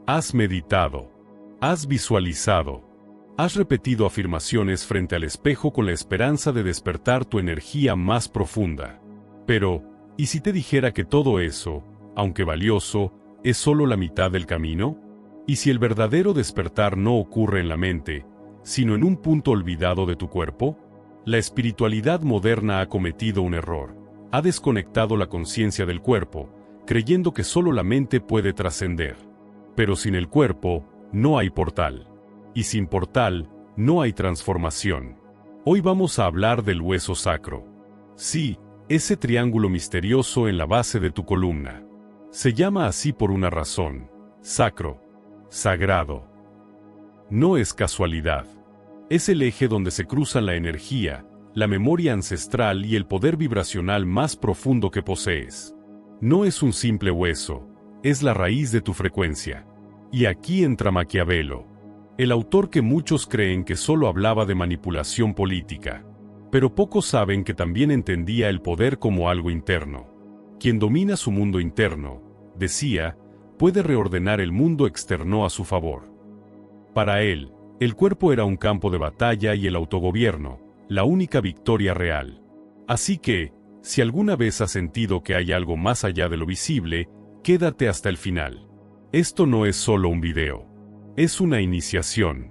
Has meditado. Has visualizado. Has repetido afirmaciones frente al espejo con la esperanza de despertar tu energía más profunda. Pero, ¿y si te dijera que todo eso, aunque valioso, es solo la mitad del camino? ¿Y si el verdadero despertar no ocurre en la mente, sino en un punto olvidado de tu cuerpo? La espiritualidad moderna ha cometido un error. Ha desconectado la conciencia del cuerpo, creyendo que solo la mente puede trascender. Pero sin el cuerpo, no hay portal. Y sin portal, no hay transformación. Hoy vamos a hablar del hueso sacro. Sí, ese triángulo misterioso en la base de tu columna. Se llama así por una razón: sacro, sagrado. No es casualidad. Es el eje donde se cruzan la energía, la memoria ancestral y el poder vibracional más profundo que posees. No es un simple hueso, es la raíz de tu frecuencia. Y aquí entra Maquiavelo, el autor que muchos creen que solo hablaba de manipulación política. Pero pocos saben que también entendía el poder como algo interno. Quien domina su mundo interno, decía, puede reordenar el mundo externo a su favor. Para él, el cuerpo era un campo de batalla y el autogobierno, la única victoria real. Así que, si alguna vez has sentido que hay algo más allá de lo visible, quédate hasta el final. Esto no es solo un video. Es una iniciación.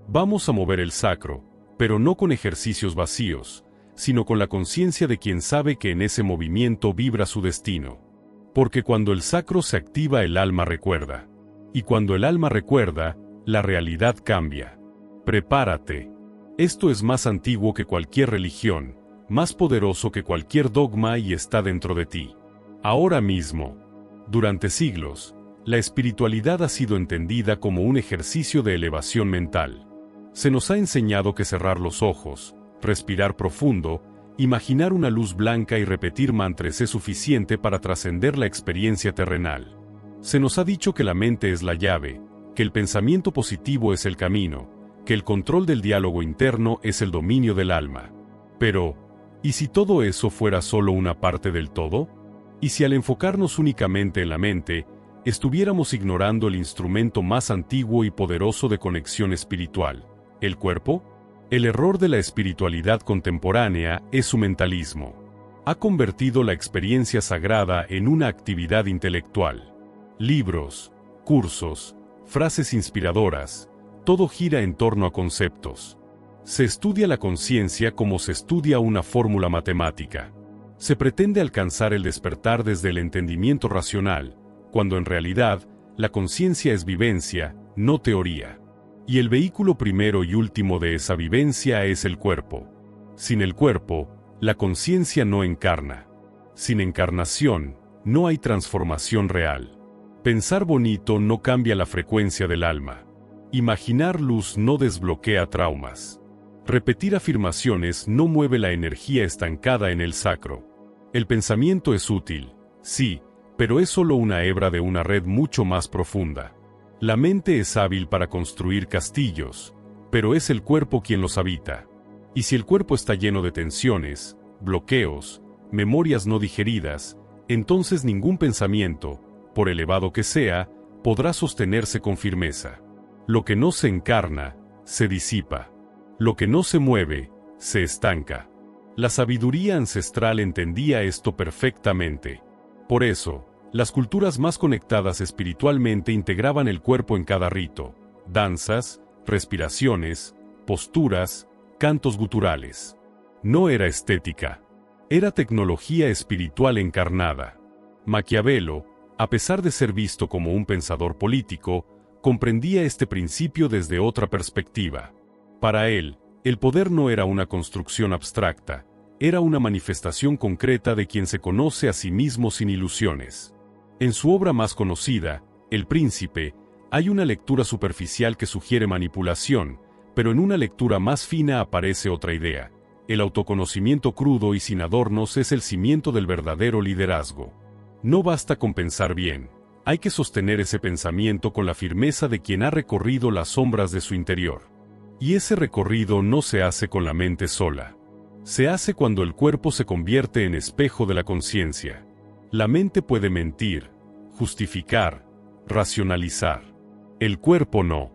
Vamos a mover el sacro, pero no con ejercicios vacíos, sino con la conciencia de quien sabe que en ese movimiento vibra su destino. Porque cuando el sacro se activa, el alma recuerda. Y cuando el alma recuerda, la realidad cambia. Prepárate. Esto es más antiguo que cualquier religión, más poderoso que cualquier dogma y está dentro de ti. Ahora mismo. Durante siglos, la espiritualidad ha sido entendida como un ejercicio de elevación mental. Se nos ha enseñado que cerrar los ojos, respirar profundo, imaginar una luz blanca y repetir mantras es suficiente para trascender la experiencia terrenal. Se nos ha dicho que la mente es la llave, que el pensamiento positivo es el camino, que el control del diálogo interno es el dominio del alma. Pero, ¿y si todo eso fuera solo una parte del todo? ¿Y si al enfocarnos únicamente en la mente, estuviéramos ignorando el instrumento más antiguo y poderoso de conexión espiritual, el cuerpo? El error de la espiritualidad contemporánea es su mentalismo. Ha convertido la experiencia sagrada en una actividad intelectual. Libros, cursos, frases inspiradoras, todo gira en torno a conceptos. Se estudia la conciencia como se estudia una fórmula matemática. Se pretende alcanzar el despertar desde el entendimiento racional, cuando en realidad, la conciencia es vivencia, no teoría. Y el vehículo primero y último de esa vivencia es el cuerpo. Sin el cuerpo, la conciencia no encarna. Sin encarnación, no hay transformación real. Pensar bonito no cambia la frecuencia del alma. Imaginar luz no desbloquea traumas. Repetir afirmaciones no mueve la energía estancada en el sacro. El pensamiento es útil, sí, pero es solo una hebra de una red mucho más profunda. La mente es hábil para construir castillos, pero es el cuerpo quien los habita. Y si el cuerpo está lleno de tensiones, bloqueos, memorias no digeridas, entonces ningún pensamiento, por elevado que sea, podrá sostenerse con firmeza. Lo que no se encarna, se disipa. Lo que no se mueve, se estanca. La sabiduría ancestral entendía esto perfectamente. Por eso, las culturas más conectadas espiritualmente integraban el cuerpo en cada rito, danzas, respiraciones, posturas, cantos guturales. No era estética. Era tecnología espiritual encarnada. Maquiavelo, a pesar de ser visto como un pensador político, comprendía este principio desde otra perspectiva. Para él, el poder no era una construcción abstracta, era una manifestación concreta de quien se conoce a sí mismo sin ilusiones. En su obra más conocida, El Príncipe, hay una lectura superficial que sugiere manipulación, pero en una lectura más fina aparece otra idea. El autoconocimiento crudo y sin adornos es el cimiento del verdadero liderazgo. No basta con pensar bien, hay que sostener ese pensamiento con la firmeza de quien ha recorrido las sombras de su interior. Y ese recorrido no se hace con la mente sola. Se hace cuando el cuerpo se convierte en espejo de la conciencia. La mente puede mentir, justificar, racionalizar. El cuerpo no.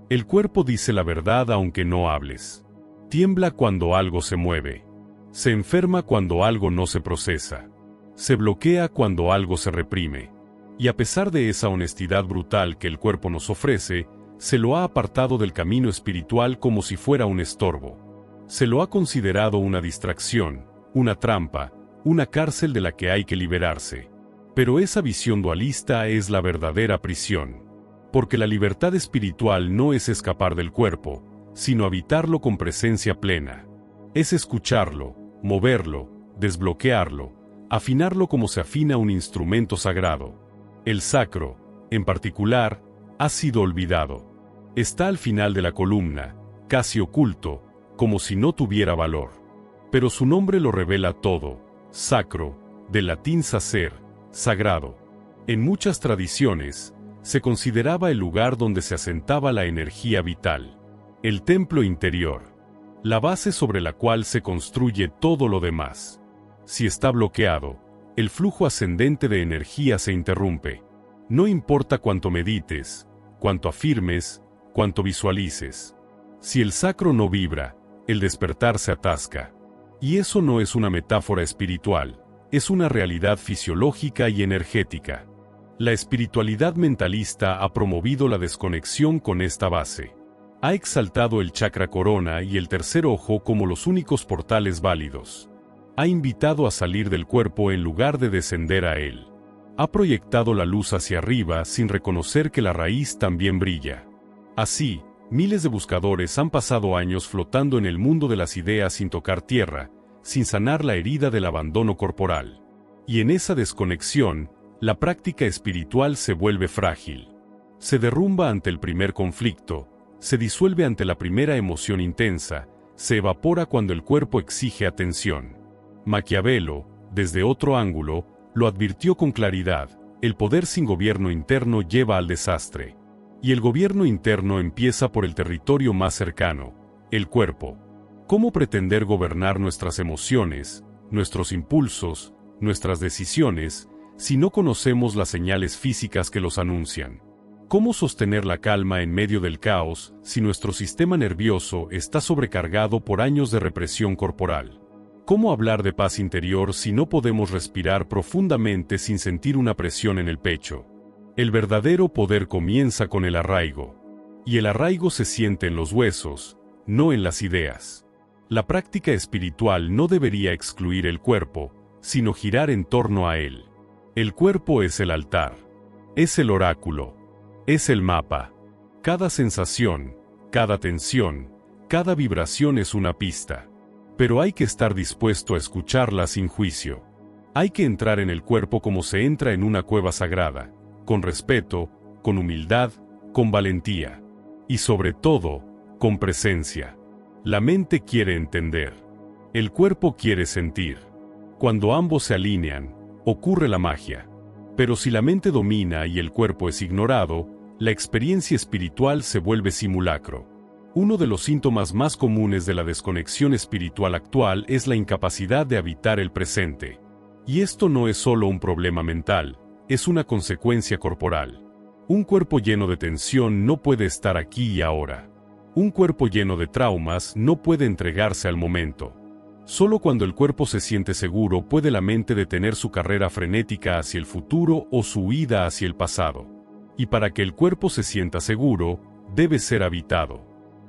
El cuerpo dice la verdad aunque no hables. Tiembla cuando algo se mueve. Se enferma cuando algo no se procesa. Se bloquea cuando algo se reprime. Y a pesar de esa honestidad brutal que el cuerpo nos ofrece, se lo ha apartado del camino espiritual como si fuera un estorbo. Se lo ha considerado una distracción, una trampa, una cárcel de la que hay que liberarse. Pero esa visión dualista es la verdadera prisión. Porque la libertad espiritual no es escapar del cuerpo, sino habitarlo con presencia plena. Es escucharlo, moverlo, desbloquearlo, afinarlo como se afina un instrumento sagrado. El sacro, en particular, ha sido olvidado. Está al final de la columna, casi oculto, como si no tuviera valor. Pero su nombre lo revela todo: sacro, del latín sacer, sagrado. En muchas tradiciones, se consideraba el lugar donde se asentaba la energía vital, el templo interior, la base sobre la cual se construye todo lo demás. Si está bloqueado, el flujo ascendente de energía se interrumpe. No importa cuánto medites, cuánto afirmes, cuánto visualices. Si el sacro no vibra, el despertar se atasca. Y eso no es una metáfora espiritual, es una realidad fisiológica y energética. La espiritualidad mentalista ha promovido la desconexión con esta base. Ha exaltado el chakra corona y el tercer ojo como los únicos portales válidos. Ha invitado a salir del cuerpo en lugar de descender a él. Ha proyectado la luz hacia arriba sin reconocer que la raíz también brilla. Así, miles de buscadores han pasado años flotando en el mundo de las ideas sin tocar tierra, sin sanar la herida del abandono corporal. Y en esa desconexión, la práctica espiritual se vuelve frágil. Se derrumba ante el primer conflicto, se disuelve ante la primera emoción intensa, se evapora cuando el cuerpo exige atención. Maquiavelo, desde otro ángulo, lo advirtió con claridad: el poder sin gobierno interno lleva al desastre. Y el gobierno interno empieza por el territorio más cercano, el cuerpo. ¿Cómo pretender gobernar nuestras emociones, nuestros impulsos, nuestras decisiones, si no conocemos las señales físicas que los anuncian? ¿Cómo sostener la calma en medio del caos si nuestro sistema nervioso está sobrecargado por años de represión corporal? ¿Cómo hablar de paz interior si no podemos respirar profundamente sin sentir una presión en el pecho? El verdadero poder comienza con el arraigo. Y el arraigo se siente en los huesos, no en las ideas. La práctica espiritual no debería excluir el cuerpo, sino girar en torno a él. El cuerpo es el altar. Es el oráculo. Es el mapa. Cada sensación, cada tensión, cada vibración es una pista. Pero hay que estar dispuesto a escucharla sin juicio. Hay que entrar en el cuerpo como se entra en una cueva sagrada, con respeto, con humildad, con valentía. Y sobre todo, con presencia. La mente quiere entender. El cuerpo quiere sentir. Cuando ambos se alinean, ocurre la magia. Pero si la mente domina y el cuerpo es ignorado, la experiencia espiritual se vuelve simulacro. Uno de los síntomas más comunes de la desconexión espiritual actual es la incapacidad de habitar el presente. Y esto no es solo un problema mental, es una consecuencia corporal. Un cuerpo lleno de tensión no puede estar aquí y ahora. Un cuerpo lleno de traumas no puede entregarse al momento. Solo cuando el cuerpo se siente seguro puede la mente detener su carrera frenética hacia el futuro o su huida hacia el pasado. Y para que el cuerpo se sienta seguro, debe ser habitado.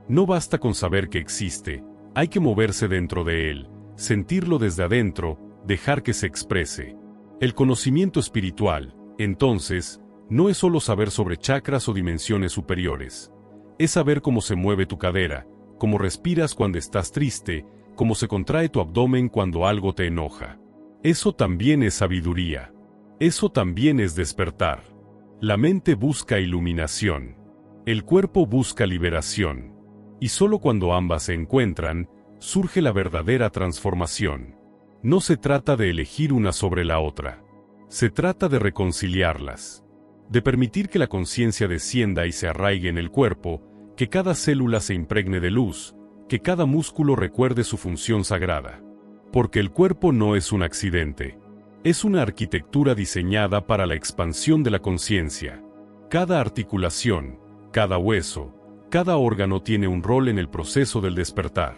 No basta con saber que existe, hay que moverse dentro de él, sentirlo desde adentro, dejar que se exprese. El conocimiento espiritual, entonces, no es solo saber sobre chakras o dimensiones superiores. Es saber cómo se mueve tu cadera, cómo respiras cuando estás triste, cómo se contrae tu abdomen cuando algo te enoja. Eso también es sabiduría. Eso también es despertar. La mente busca iluminación. El cuerpo busca liberación. Y solo cuando ambas se encuentran, surge la verdadera transformación. No se trata de elegir una sobre la otra. Se trata de reconciliarlas. De permitir que la conciencia descienda y se arraigue en el cuerpo, que cada célula se impregne de luz, que cada músculo recuerde su función sagrada. Porque el cuerpo no es un accidente. Es una arquitectura diseñada para la expansión de la conciencia. Cada articulación, Cada hueso, cada órgano tiene un rol en el proceso del despertar.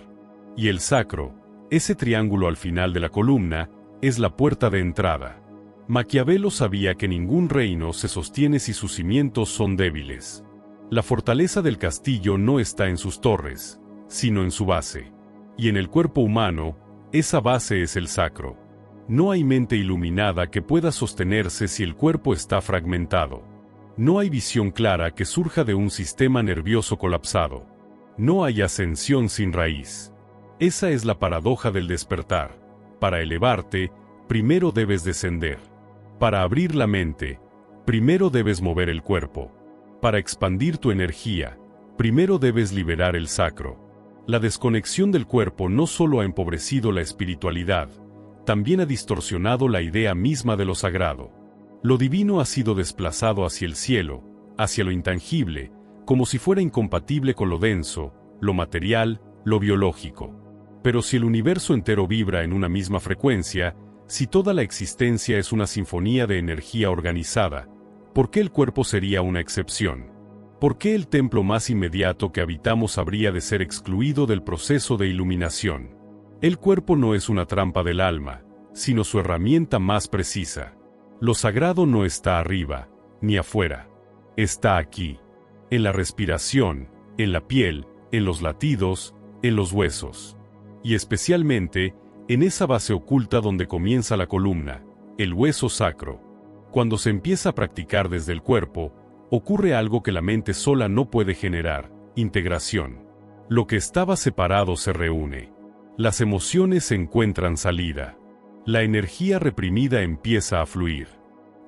Y el sacro, ese triángulo al final de la columna, es la puerta de entrada. Maquiavelo sabía que ningún reino se sostiene si sus cimientos son débiles. La fortaleza del castillo no está en sus torres, sino en su base. Y en el cuerpo humano, esa base es el sacro. No hay mente iluminada que pueda sostenerse si el cuerpo está fragmentado. No hay visión clara que surja de un sistema nervioso colapsado. No hay ascensión sin raíz. Esa es la paradoja del despertar. Para elevarte, primero debes descender. Para abrir la mente, primero debes mover el cuerpo. Para expandir tu energía, primero debes liberar el sacro. La desconexión del cuerpo no solo ha empobrecido la espiritualidad, también ha distorsionado la idea misma de lo sagrado. Lo divino ha sido desplazado hacia el cielo, hacia lo intangible, como si fuera incompatible con lo denso, lo material, lo biológico. Pero si el universo entero vibra en una misma frecuencia, si toda la existencia es una sinfonía de energía organizada, ¿por qué el cuerpo sería una excepción? ¿Por qué el templo más inmediato que habitamos habría de ser excluido del proceso de iluminación? El cuerpo no es una trampa del alma, sino su herramienta más precisa. Lo sagrado no está arriba, ni afuera. Está aquí, en la respiración, en la piel, en los latidos, en los huesos. Y especialmente, en esa base oculta donde comienza la columna, el hueso sacro. Cuando se empieza a practicar desde el cuerpo, ocurre algo que la mente sola no puede generar: integración. Lo que estaba separado se reúne. Las emociones encuentran salida. La energía reprimida empieza a fluir.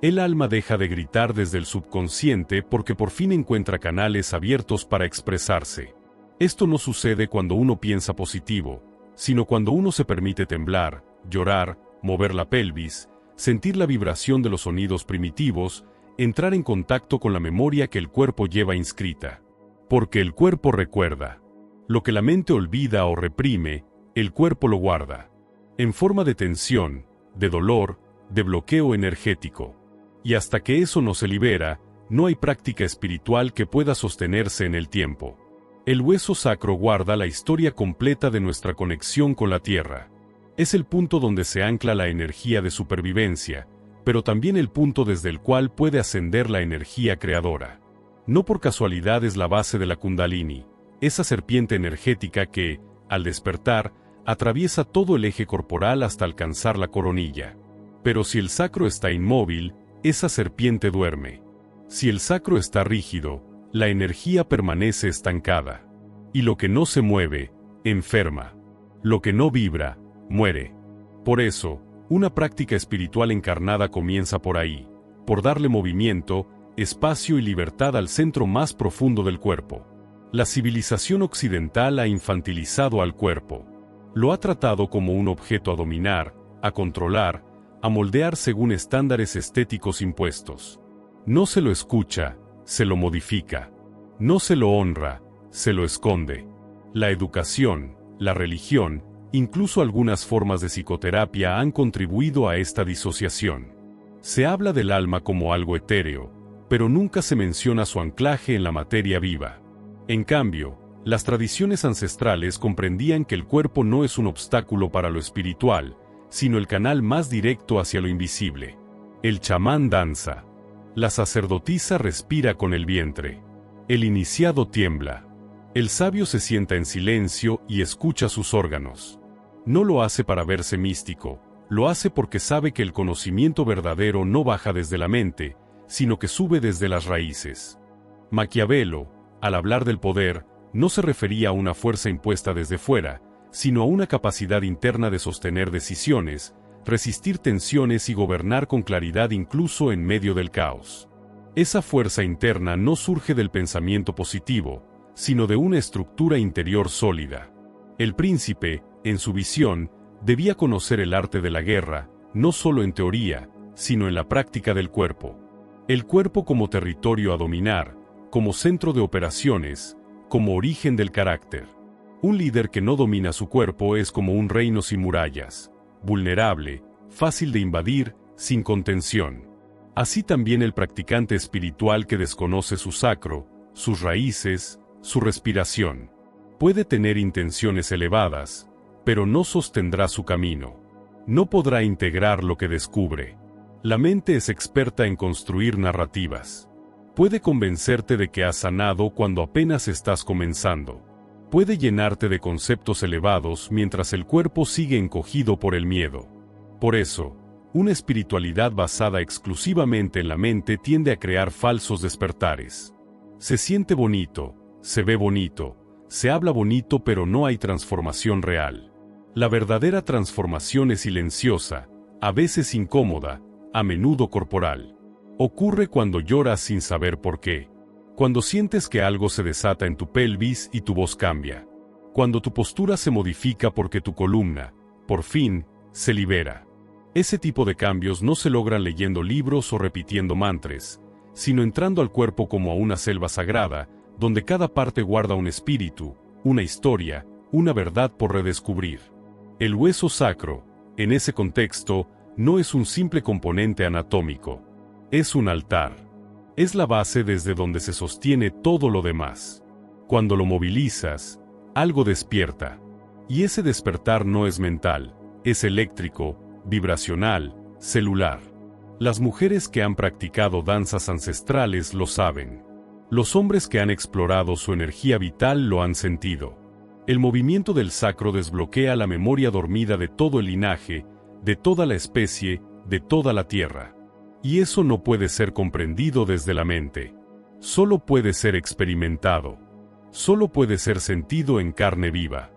El alma deja de gritar desde el subconsciente porque por fin encuentra canales abiertos para expresarse. Esto no sucede cuando uno piensa positivo, sino cuando uno se permite temblar, llorar, mover la pelvis, sentir la vibración de los sonidos primitivos, entrar en contacto con la memoria que el cuerpo lleva inscrita. Porque el cuerpo recuerda. Lo que la mente olvida o reprime, el cuerpo lo guarda. En forma de tensión, de dolor, de bloqueo energético. Y hasta que eso no se libera, no hay práctica espiritual que pueda sostenerse en el tiempo. El hueso sacro guarda la historia completa de nuestra conexión con la tierra. Es el punto donde se ancla la energía de supervivencia, pero también el punto desde el cual puede ascender la energía creadora. No por casualidad es la base de la Kundalini, esa serpiente energética que, al despertar, atraviesa todo el eje corporal hasta alcanzar la coronilla. Pero si el sacro está inmóvil, esa serpiente duerme. Si el sacro está rígido, la energía permanece estancada. Y lo que no se mueve, enferma. Lo que no vibra, muere. Por eso, una práctica espiritual encarnada comienza por ahí, por darle movimiento, espacio y libertad al centro más profundo del cuerpo. La civilización occidental ha infantilizado al cuerpo. Lo ha tratado como un objeto a dominar, a controlar, a moldear según estándares estéticos impuestos. No se lo escucha, se lo modifica. No se lo honra, se lo esconde. La educación, la religión, incluso algunas formas de psicoterapia han contribuido a esta disociación. Se habla del alma como algo etéreo, pero nunca se menciona su anclaje en la materia viva. En cambio, las tradiciones ancestrales comprendían que el cuerpo no es un obstáculo para lo espiritual, sino el canal más directo hacia lo invisible. El chamán danza. La sacerdotisa respira con el vientre. El iniciado tiembla. El sabio se sienta en silencio y escucha sus órganos. No lo hace para verse místico, lo hace porque sabe que el conocimiento verdadero no baja desde la mente, sino que sube desde las raíces. Maquiavelo, al hablar del poder, no se refería a una fuerza impuesta desde fuera, sino a una capacidad interna de sostener decisiones, resistir tensiones y gobernar con claridad incluso en medio del caos. Esa fuerza interna no surge del pensamiento positivo, sino de una estructura interior sólida. El príncipe, en su visión, debía conocer el arte de la guerra, no solo en teoría, sino en la práctica del cuerpo. El cuerpo como territorio a dominar, como centro de operaciones, como origen del carácter. Un líder que no domina su cuerpo es como un reino sin murallas, vulnerable, fácil de invadir, sin contención. Así también el practicante espiritual que desconoce su sacro, sus raíces, su respiración. Puede tener intenciones elevadas, pero no sostendrá su camino. No podrá integrar lo que descubre. La mente es experta en construir narrativas. Puede convencerte de que has sanado cuando apenas estás comenzando. Puede llenarte de conceptos elevados mientras el cuerpo sigue encogido por el miedo. Por eso, una espiritualidad basada exclusivamente en la mente tiende a crear falsos despertares. Se siente bonito, se ve bonito, se habla bonito, pero no hay transformación real. La verdadera transformación es silenciosa, a veces incómoda, a menudo corporal. Ocurre cuando lloras sin saber por qué. Cuando sientes que algo se desata en tu pelvis y tu voz cambia. Cuando tu postura se modifica porque tu columna, por fin, se libera. Ese tipo de cambios no se logran leyendo libros o repitiendo mantras, sino entrando al cuerpo como a una selva sagrada, donde cada parte guarda un espíritu, una historia, una verdad por redescubrir. El hueso sacro, en ese contexto, no es un simple componente anatómico. Es un altar. Es la base desde donde se sostiene todo lo demás. Cuando lo movilizas, algo despierta. Y ese despertar no es mental, es eléctrico, vibracional, celular. Las mujeres que han practicado danzas ancestrales lo saben. Los hombres que han explorado su energía vital lo han sentido. El movimiento del sacro desbloquea la memoria dormida de todo el linaje, de toda la especie, de toda la tierra. Y eso no puede ser comprendido desde la mente. Solo puede ser experimentado. Solo puede ser sentido en carne viva.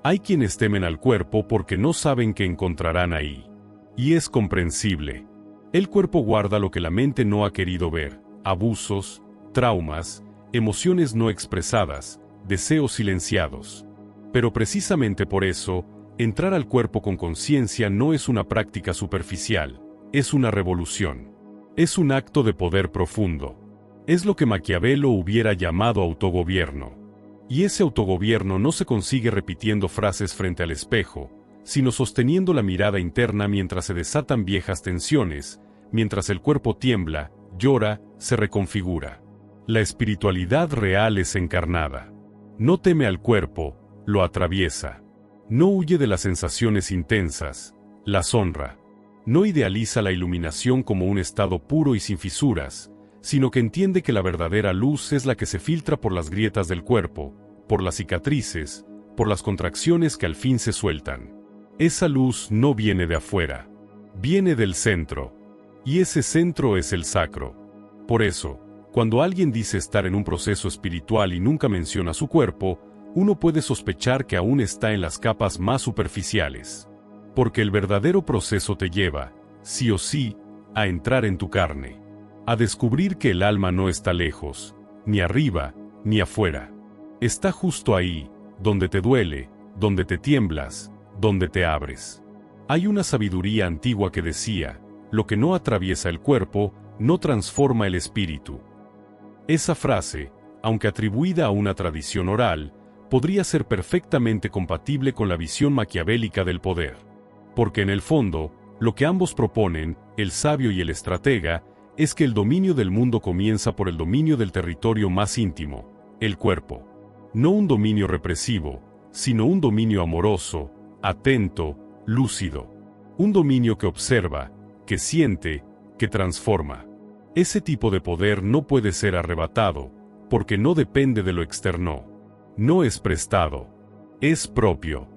Hay quienes temen al cuerpo porque no saben qué encontrarán ahí. Y es comprensible. El cuerpo guarda lo que la mente no ha querido ver: abusos, traumas, emociones no expresadas, deseos silenciados. Pero precisamente por eso, entrar al cuerpo con conciencia no es una práctica superficial, es una revolución. Es un acto de poder profundo. Es lo que Maquiavelo hubiera llamado autogobierno. Y ese autogobierno no se consigue repitiendo frases frente al espejo, sino sosteniendo la mirada interna mientras se desatan viejas tensiones, mientras el cuerpo tiembla, llora, se reconfigura. La espiritualidad real es encarnada. No teme al cuerpo, lo atraviesa. No huye de las sensaciones intensas, las honra. No idealiza la iluminación como un estado puro y sin fisuras, sino que entiende que la verdadera luz es la que se filtra por las grietas del cuerpo, por las cicatrices, por las contracciones que al fin se sueltan. Esa luz no viene de afuera, viene del centro, y ese centro es el sacro. Por eso, cuando alguien dice estar en un proceso espiritual y nunca menciona su cuerpo, uno puede sospechar que aún está en las capas más superficiales. Porque el verdadero proceso te lleva, sí o sí, a entrar en tu carne. A descubrir que el alma no está lejos, ni arriba, ni afuera. Está justo ahí, donde te duele, donde te tiemblas, donde te abres. Hay una sabiduría antigua que decía: lo que no atraviesa el cuerpo, no transforma el espíritu. Esa frase, aunque atribuida a una tradición oral, podría ser perfectamente compatible con la visión maquiavélica del poder. Porque en el fondo, lo que ambos proponen, el sabio y el estratega, es que el dominio del mundo comienza por el dominio del territorio más íntimo, el cuerpo. No un dominio represivo, sino un dominio amoroso, atento, lúcido. Un dominio que observa, que siente, que transforma. Ese tipo de poder no puede ser arrebatado, porque no depende de lo externo. No es prestado. Es propio.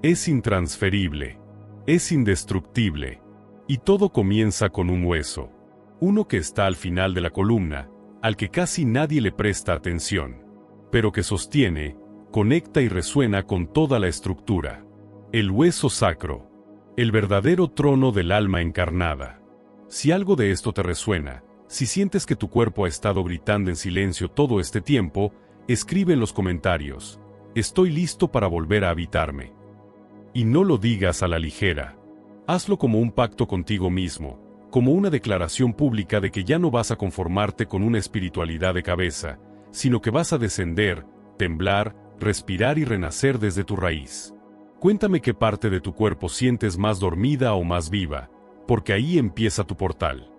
Es intransferible. Es indestructible. Y todo comienza con un hueso. Uno que está al final de la columna, al que casi nadie le presta atención. Pero que sostiene, conecta y resuena con toda la estructura. El hueso sacro. El verdadero trono del alma encarnada. Si algo de esto te resuena, si sientes que tu cuerpo ha estado gritando en silencio todo este tiempo, escribe en los comentarios: estoy listo para volver a habitarme. Y no lo digas a la ligera. Hazlo como un pacto contigo mismo, como una declaración pública de que ya no vas a conformarte con una espiritualidad de cabeza, sino que vas a descender, temblar, respirar y renacer desde tu raíz. Cuéntame qué parte de tu cuerpo sientes más dormida o más viva, porque ahí empieza tu portal.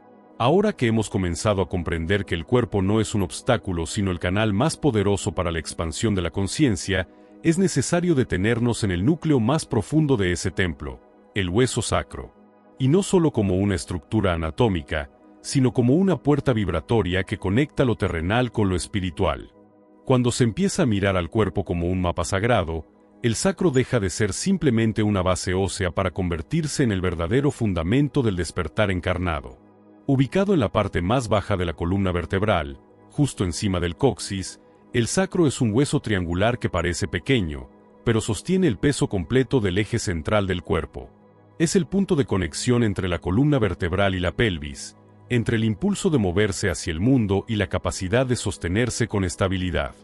Ahora que hemos comenzado a comprender que el cuerpo no es un obstáculo sino el canal más poderoso para la expansión de la conciencia, es necesario detenernos en el núcleo más profundo de ese templo, el hueso sacro. Y no solo como una estructura anatómica, sino como una puerta vibratoria que conecta lo terrenal con lo espiritual. Cuando se empieza a mirar al cuerpo como un mapa sagrado, el sacro deja de ser simplemente una base ósea para convertirse en el verdadero fundamento del despertar encarnado. Ubicado en la parte más baja de la columna vertebral, justo encima del coxis, el sacro es un hueso triangular que parece pequeño, pero sostiene el peso completo del eje central del cuerpo. Es el punto de conexión entre la columna vertebral y la pelvis, entre el impulso de moverse hacia el mundo y la capacidad de sostenerse con estabilidad.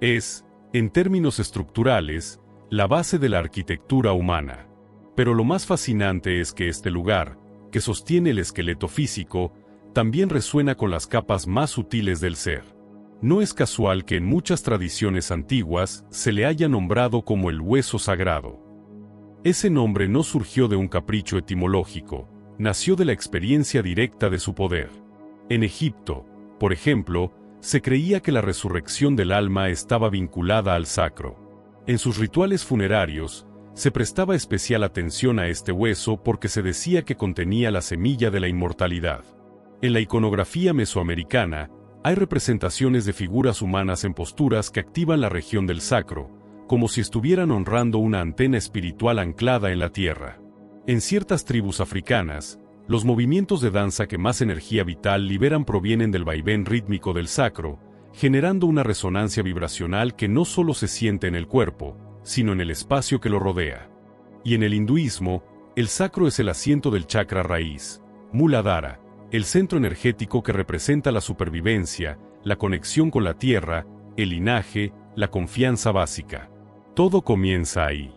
Es, en términos estructurales, la base de la arquitectura humana. Pero lo más fascinante es que este lugar, que sostiene el esqueleto físico, también resuena con las capas más sutiles del ser. No es casual que en muchas tradiciones antiguas se le haya nombrado como el hueso sagrado. Ese nombre no surgió de un capricho etimológico, nació de la experiencia directa de su poder. En Egipto, por ejemplo, se creía que la resurrección del alma estaba vinculada al sacro. En sus rituales funerarios, se prestaba especial atención a este hueso porque se decía que contenía la semilla de la inmortalidad. En la iconografía mesoamericana, hay representaciones de figuras humanas en posturas que activan la región del sacro, como si estuvieran honrando una antena espiritual anclada en la tierra. En ciertas tribus africanas, los movimientos de danza que más energía vital liberan provienen del vaivén rítmico del sacro, generando una resonancia vibracional que no solo se siente en el cuerpo, sino en el espacio que lo rodea. Y en el hinduismo, el sacro es el asiento del chakra raíz, Muladhara, el centro energético que representa la supervivencia, la conexión con la tierra, el linaje, la confianza básica. Todo comienza ahí.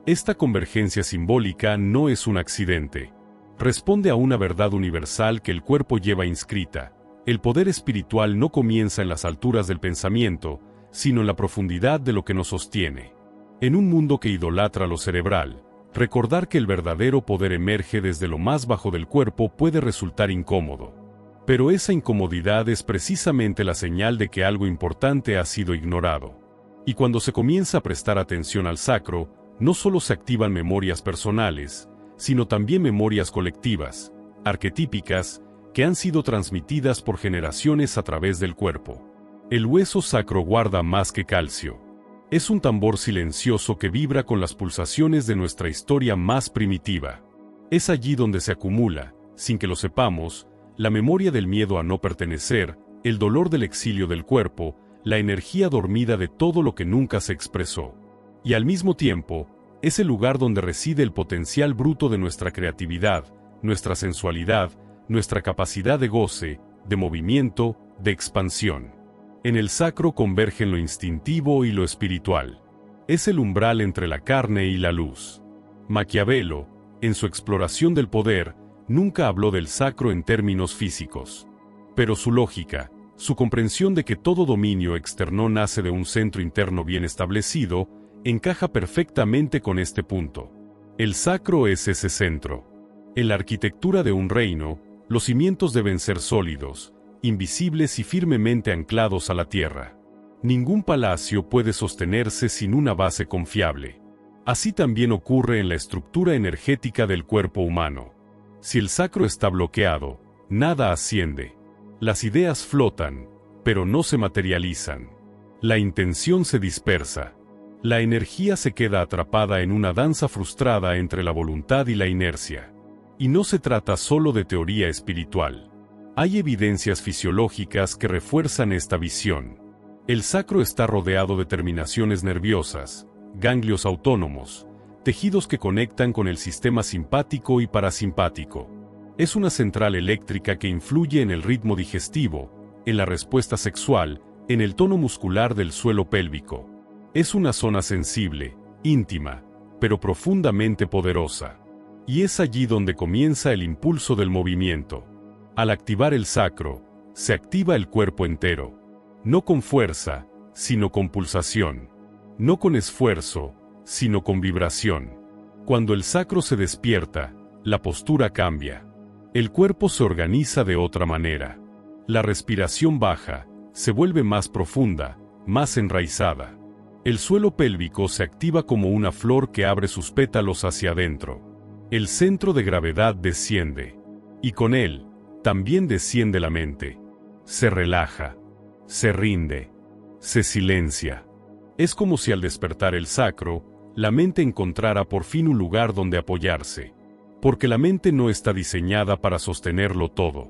Esta convergencia simbólica no es un accidente. Responde a una verdad universal que el cuerpo lleva inscrita. El poder espiritual no comienza en las alturas del pensamiento, sino en la profundidad de lo que nos sostiene. En un mundo que idolatra lo cerebral, recordar que el verdadero poder emerge desde lo más bajo del cuerpo puede resultar incómodo. Pero esa incomodidad es precisamente la señal de que algo importante ha sido ignorado. Y cuando se comienza a prestar atención al sacro, no solo se activan memorias personales, sino también memorias colectivas, arquetípicas, que han sido transmitidas por generaciones a través del cuerpo. El hueso sacro guarda más que calcio. Es un tambor silencioso que vibra con las pulsaciones de nuestra historia más primitiva. Es allí donde se acumula, sin que lo sepamos, la memoria del miedo a no pertenecer, el dolor del exilio del cuerpo, la energía dormida de todo lo que nunca se expresó. Y al mismo tiempo, es el lugar donde reside el potencial bruto de nuestra creatividad, nuestra sensualidad, nuestra capacidad de goce, de movimiento, de expansión. En el sacro convergen lo instintivo y lo espiritual. Es el umbral entre la carne y la luz. Maquiavelo, en su exploración del poder, nunca habló del sacro en términos físicos. Pero su lógica, su comprensión de que todo dominio externo nace de un centro interno bien establecido, encaja perfectamente con este punto. El sacro es ese centro. En la arquitectura de un reino, los cimientos deben ser sólidos, invisibles y firmemente anclados a la tierra. Ningún palacio puede sostenerse sin una base confiable. Así también ocurre en la estructura energética del cuerpo humano. Si el sacro está bloqueado, nada asciende. Las ideas flotan, pero no se materializan. La intención se dispersa. La energía se queda atrapada en una danza frustrada entre la voluntad y la inercia. Y no se trata solo de teoría espiritual. Hay evidencias fisiológicas que refuerzan esta visión. El sacro está rodeado de terminaciones nerviosas, ganglios autónomos, tejidos que conectan con el sistema simpático y parasimpático. Es una central eléctrica que influye en el ritmo digestivo, en la respuesta sexual, en el tono muscular del suelo pélvico. Es una zona sensible, íntima, pero profundamente poderosa. Y es allí donde comienza el impulso del movimiento. Al activar el sacro, se activa el cuerpo entero. No con fuerza, sino con pulsación. No con esfuerzo, sino con vibración. Cuando el sacro se despierta, la postura cambia. El cuerpo se organiza de otra manera. La respiración baja, se vuelve más profunda, más enraizada. El suelo pélvico se activa como una flor que abre sus pétalos hacia adentro. El centro de gravedad desciende. Y con él, también desciende la mente. Se relaja. Se rinde. Se silencia. Es como si al despertar el sacro, la mente encontrara por fin un lugar donde apoyarse. Porque la mente no está diseñada para sostenerlo todo.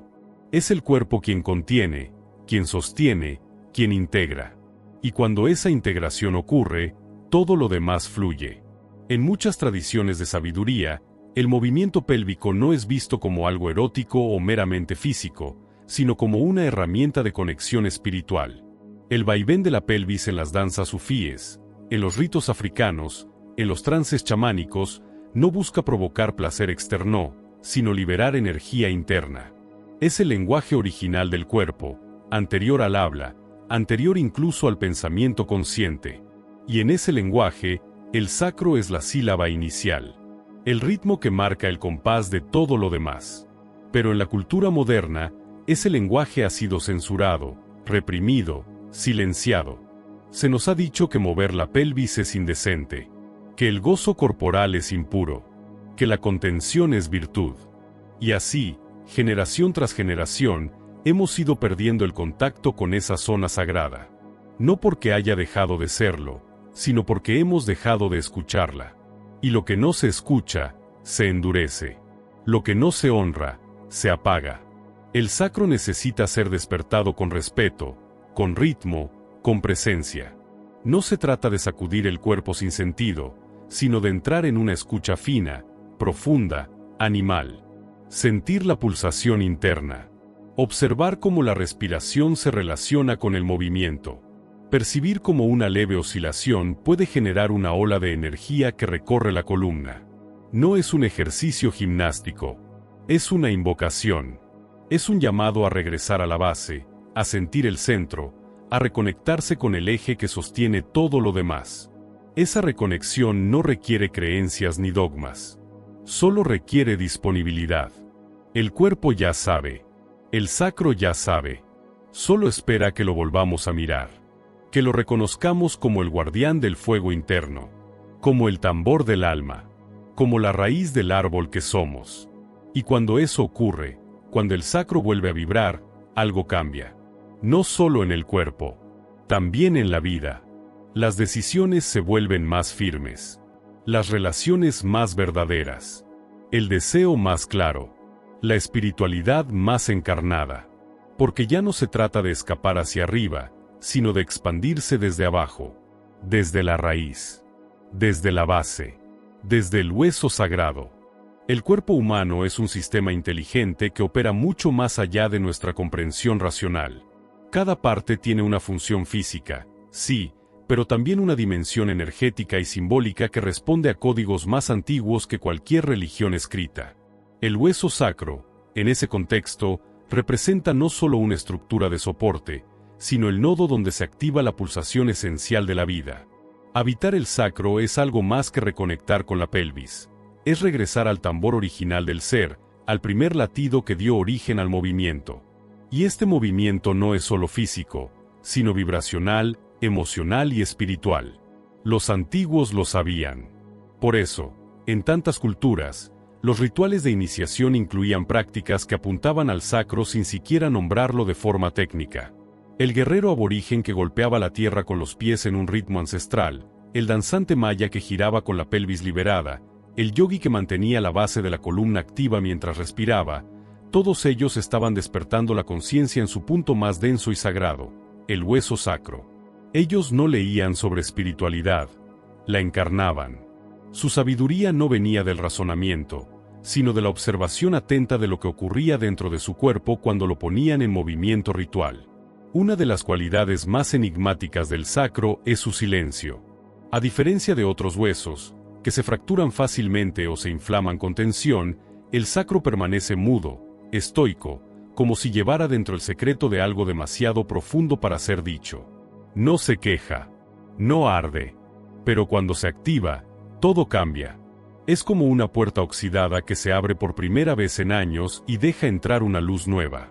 Es el cuerpo quien contiene, quien sostiene, quien integra. Y cuando esa integración ocurre, todo lo demás fluye. En muchas tradiciones de sabiduría, el movimiento pélvico no es visto como algo erótico o meramente físico, sino como una herramienta de conexión espiritual. El vaivén de la pelvis en las danzas sufíes, en los ritos africanos, en los trances chamánicos, no busca provocar placer externo, sino liberar energía interna. Es el lenguaje original del cuerpo, anterior al habla, anterior incluso al pensamiento consciente. Y en ese lenguaje, el sacro es la sílaba inicial, el ritmo que marca el compás de todo lo demás. Pero en la cultura moderna, ese lenguaje ha sido censurado, reprimido, silenciado. Se nos ha dicho que mover la pelvis es indecente, que el gozo corporal es impuro, que la contención es virtud. Y así, generación tras generación, hemos ido perdiendo el contacto con esa zona sagrada. No porque haya dejado de serlo, sino porque hemos dejado de escucharla. Y lo que no se escucha, se endurece. Lo que no se honra, se apaga. El sacro necesita ser despertado con respeto, con ritmo, con presencia. No se trata de sacudir el cuerpo sin sentido, sino de entrar en una escucha fina, profunda, animal. Sentir la pulsación interna. Observar cómo la respiración se relaciona con el movimiento. Percibir cómo una leve oscilación puede generar una ola de energía que recorre la columna. No es un ejercicio gimnástico. Es una invocación. Es un llamado a regresar a la base, a sentir el centro, a reconectarse con el eje que sostiene todo lo demás. Esa reconexión no requiere creencias ni dogmas. Solo requiere disponibilidad. El cuerpo ya sabe. El sacro ya sabe. Solo espera que lo volvamos a mirar. Que lo reconozcamos como el guardián del fuego interno. Como el tambor del alma. Como la raíz del árbol que somos. Y cuando eso ocurre, cuando el sacro vuelve a vibrar, algo cambia. No solo en el cuerpo, también en la vida. Las decisiones se vuelven más firmes. Las relaciones más verdaderas. El deseo más claro. La espiritualidad más encarnada. Porque ya no se trata de escapar hacia arriba, sino de expandirse desde abajo. Desde la raíz. Desde la base. Desde el hueso sagrado. El cuerpo humano es un sistema inteligente que opera mucho más allá de nuestra comprensión racional. Cada parte tiene una función física, sí, pero también una dimensión energética y simbólica que responde a códigos más antiguos que cualquier religión escrita. El hueso sacro, en ese contexto, representa no solo una estructura de soporte, sino el nodo donde se activa la pulsación esencial de la vida. Habitar el sacro es algo más que reconectar con la pelvis. Es regresar al tambor original del ser, al primer latido que dio origen al movimiento. Y este movimiento no es solo físico, sino vibracional, emocional y espiritual. Los antiguos lo sabían. Por eso, en tantas culturas, los rituales de iniciación incluían prácticas que apuntaban al sacro sin siquiera nombrarlo de forma técnica. El guerrero aborigen que golpeaba la tierra con los pies en un ritmo ancestral, el danzante maya que giraba con la pelvis liberada, el yogi que mantenía la base de la columna activa mientras respiraba, todos ellos estaban despertando la conciencia en su punto más denso y sagrado, el hueso sacro. Ellos no leían sobre espiritualidad, la encarnaban. Su sabiduría no venía del razonamiento, sino de la observación atenta de lo que ocurría dentro de su cuerpo cuando lo ponían en movimiento ritual. Una de las cualidades más enigmáticas del sacro es su silencio. A diferencia de otros huesos, que se fracturan fácilmente o se inflaman con tensión, el sacro permanece mudo, estoico, como si llevara dentro el secreto de algo demasiado profundo para ser dicho. No se queja, no arde, pero cuando se activa, todo cambia. Es como una puerta oxidada que se abre por primera vez en años y deja entrar una luz nueva.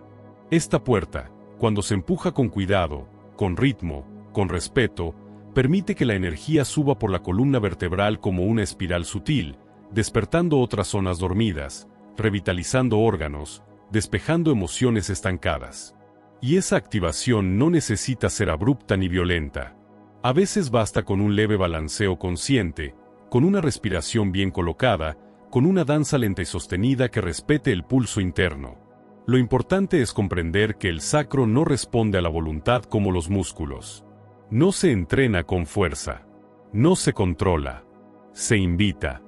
Esta puerta, cuando se empuja con cuidado, con ritmo, con respeto, permite que la energía suba por la columna vertebral como una espiral sutil, despertando otras zonas dormidas, revitalizando órganos, despejando emociones estancadas. Y esa activación no necesita ser abrupta ni violenta. A veces basta con un leve balanceo consciente, con una respiración bien colocada, con una danza lenta y sostenida que respete el pulso interno. Lo importante es comprender que el sacro no responde a la voluntad como los músculos. No se entrena con fuerza. No se controla. Se invita.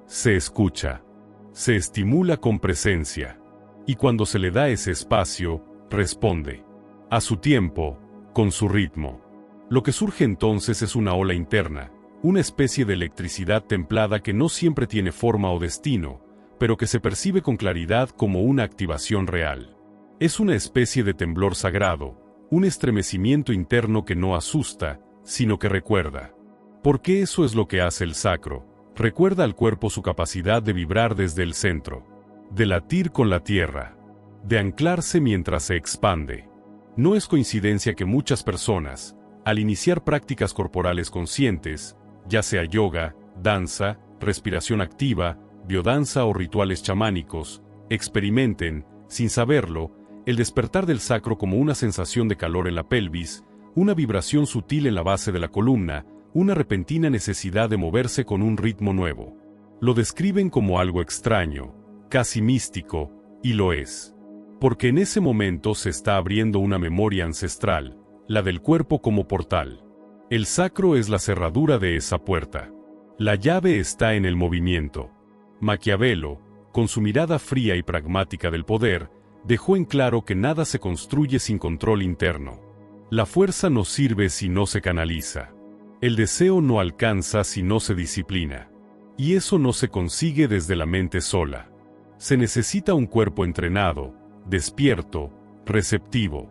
Se escucha. Se estimula con presencia. Y cuando se le da ese espacio, responde. A su tiempo, con su ritmo. Lo que surge entonces es una ola interna, una especie de electricidad templada que no siempre tiene forma o destino, pero que se percibe con claridad como una activación real. Es una especie de temblor sagrado, un estremecimiento interno que no asusta, sino que recuerda. Porque eso es lo que hace el sacro, recuerda al cuerpo su capacidad de vibrar desde el centro, de latir con la tierra, de anclarse mientras se expande. No es coincidencia que muchas personas, al iniciar prácticas corporales conscientes, ya sea yoga, danza, respiración activa, biodanza o rituales chamánicos, experimenten, sin saberlo, el despertar del sacro como una sensación de calor en la pelvis, una vibración sutil en la base de la columna, una repentina necesidad de moverse con un ritmo nuevo. Lo describen como algo extraño, casi místico, y lo es. Porque en ese momento se está abriendo una memoria ancestral, la del cuerpo como portal. El sacro es la cerradura de esa puerta. La llave está en el movimiento. Maquiavelo, con su mirada fría y pragmática del poder, dejó en claro que nada se construye sin control interno. La fuerza no sirve si no se canaliza. El deseo no alcanza si no se disciplina. Y eso no se consigue desde la mente sola. Se necesita un cuerpo entrenado, despierto, receptivo.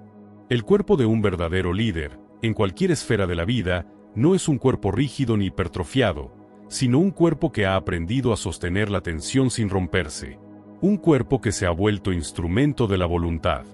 El cuerpo de un verdadero líder, en cualquier esfera de la vida, no es un cuerpo rígido ni hipertrofiado, sino un cuerpo que ha aprendido a sostener la tensión sin romperse. Un cuerpo que se ha vuelto instrumento de la voluntad.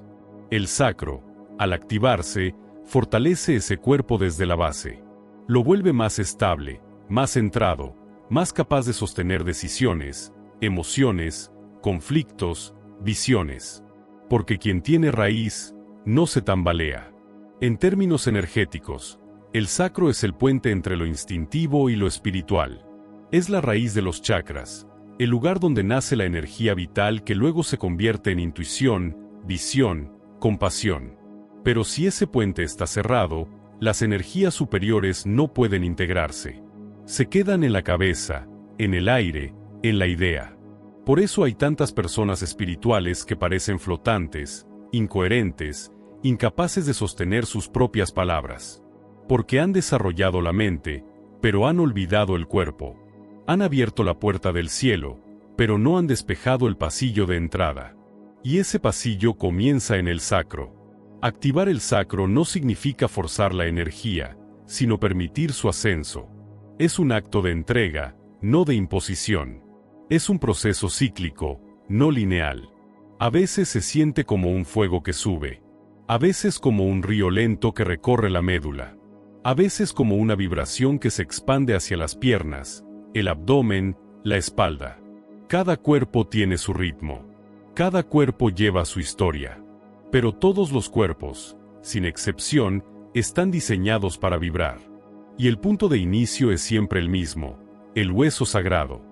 El sacro, al activarse, fortalece ese cuerpo desde la base. Lo vuelve más estable, más centrado, más capaz de sostener decisiones, emociones, conflictos, visiones. Porque quien tiene raíz, no se tambalea. En términos energéticos, el sacro es el puente entre lo instintivo y lo espiritual. Es la raíz de los chakras, el lugar donde nace la energía vital que luego se convierte en intuición, visión, compasión. Pero si ese puente está cerrado, las energías superiores no pueden integrarse. Se quedan en la cabeza, en el aire, en la idea. Por eso hay tantas personas espirituales que parecen flotantes, incoherentes, incapaces de sostener sus propias palabras. Porque han desarrollado la mente, pero han olvidado el cuerpo. Han abierto la puerta del cielo, pero no han despejado el pasillo de entrada. Y ese pasillo comienza en el sacro. Activar el sacro no significa forzar la energía, sino permitir su ascenso. Es un acto de entrega, no de imposición. Es un proceso cíclico, no lineal. A veces se siente como un fuego que sube. A veces como un río lento que recorre la médula. A veces como una vibración que se expande hacia las piernas, el abdomen, la espalda. Cada cuerpo tiene su ritmo. Cada cuerpo lleva su historia. Pero todos los cuerpos, sin excepción, están diseñados para vibrar. Y el punto de inicio es siempre el mismo, el hueso sagrado.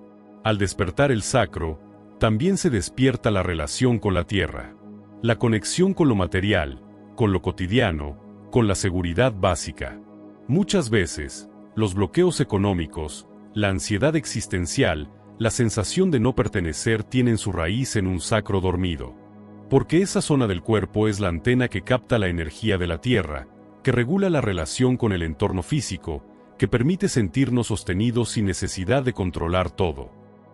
Al despertar el sacro, también se despierta la relación con la tierra. La conexión con lo material, con lo cotidiano, con la seguridad básica. Muchas veces, los bloqueos económicos, la ansiedad existencial, la sensación de no pertenecer tienen su raíz en un sacro dormido. Porque esa zona del cuerpo es la antena que capta la energía de la tierra, que regula la relación con el entorno físico, que permite sentirnos sostenidos sin necesidad de controlar todo.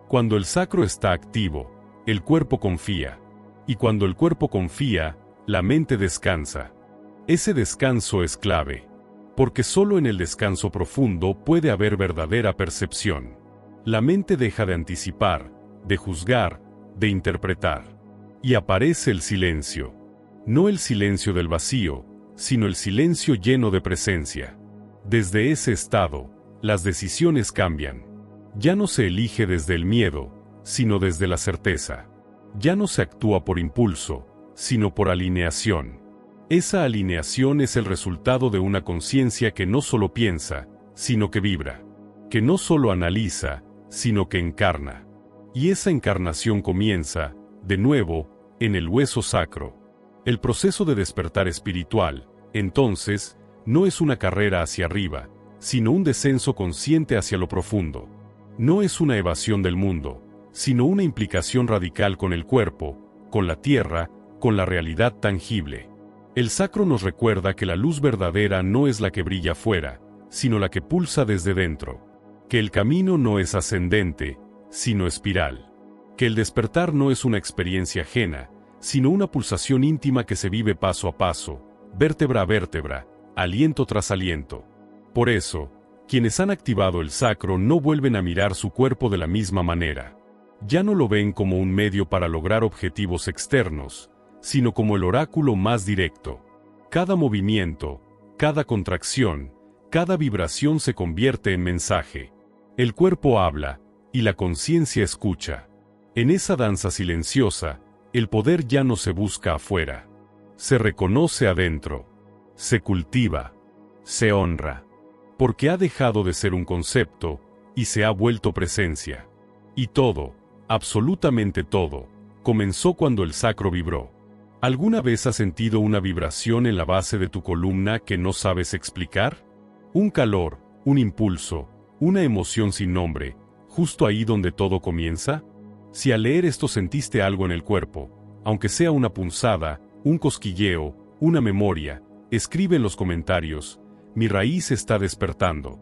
Cuando el sacro está activo, el cuerpo confía. Y cuando el cuerpo confía, la mente descansa. Ese descanso es clave. Porque solo en el descanso profundo puede haber verdadera percepción. La mente deja de anticipar, de juzgar, de interpretar. Y aparece el silencio. No el silencio del vacío, sino el silencio lleno de presencia. Desde ese estado, las decisiones cambian. Ya no se elige desde el miedo, sino desde la certeza. Ya no se actúa por impulso, sino por alineación. Esa alineación es el resultado de una conciencia que no solo piensa, sino que vibra. Que no solo analiza, sino que encarna. Y esa encarnación comienza, de nuevo, en el hueso sacro. El proceso de despertar espiritual, entonces, no es una carrera hacia arriba, sino un descenso consciente hacia lo profundo. No es una evasión del mundo, sino una implicación radical con el cuerpo, con la tierra, con la realidad tangible. El sacro nos recuerda que la luz verdadera no es la que brilla afuera, sino la que pulsa desde dentro. Que el camino no es ascendente, sino espiral. Que el despertar no es una experiencia ajena, sino una pulsación íntima que se vive paso a paso, vértebra a vértebra, aliento tras aliento. Por eso, quienes han activado el sacro no vuelven a mirar su cuerpo de la misma manera. Ya no lo ven como un medio para lograr objetivos externos, sino como el oráculo más directo. Cada movimiento, cada contracción, cada vibración se convierte en mensaje. El cuerpo habla, y la conciencia escucha. En esa danza silenciosa, el poder ya no se busca afuera. Se reconoce adentro. Se cultiva. Se honra. Porque ha dejado de ser un concepto, y se ha vuelto presencia. Y todo, absolutamente todo, comenzó cuando el sacro vibró. ¿Alguna vez has sentido una vibración en la base de tu columna que no sabes explicar? Un calor, un impulso, una emoción sin nombre, justo ahí donde todo comienza. Si al leer esto sentiste algo en el cuerpo, aunque sea una punzada, un cosquilleo, una memoria, escribe en los comentarios, mi raíz está despertando.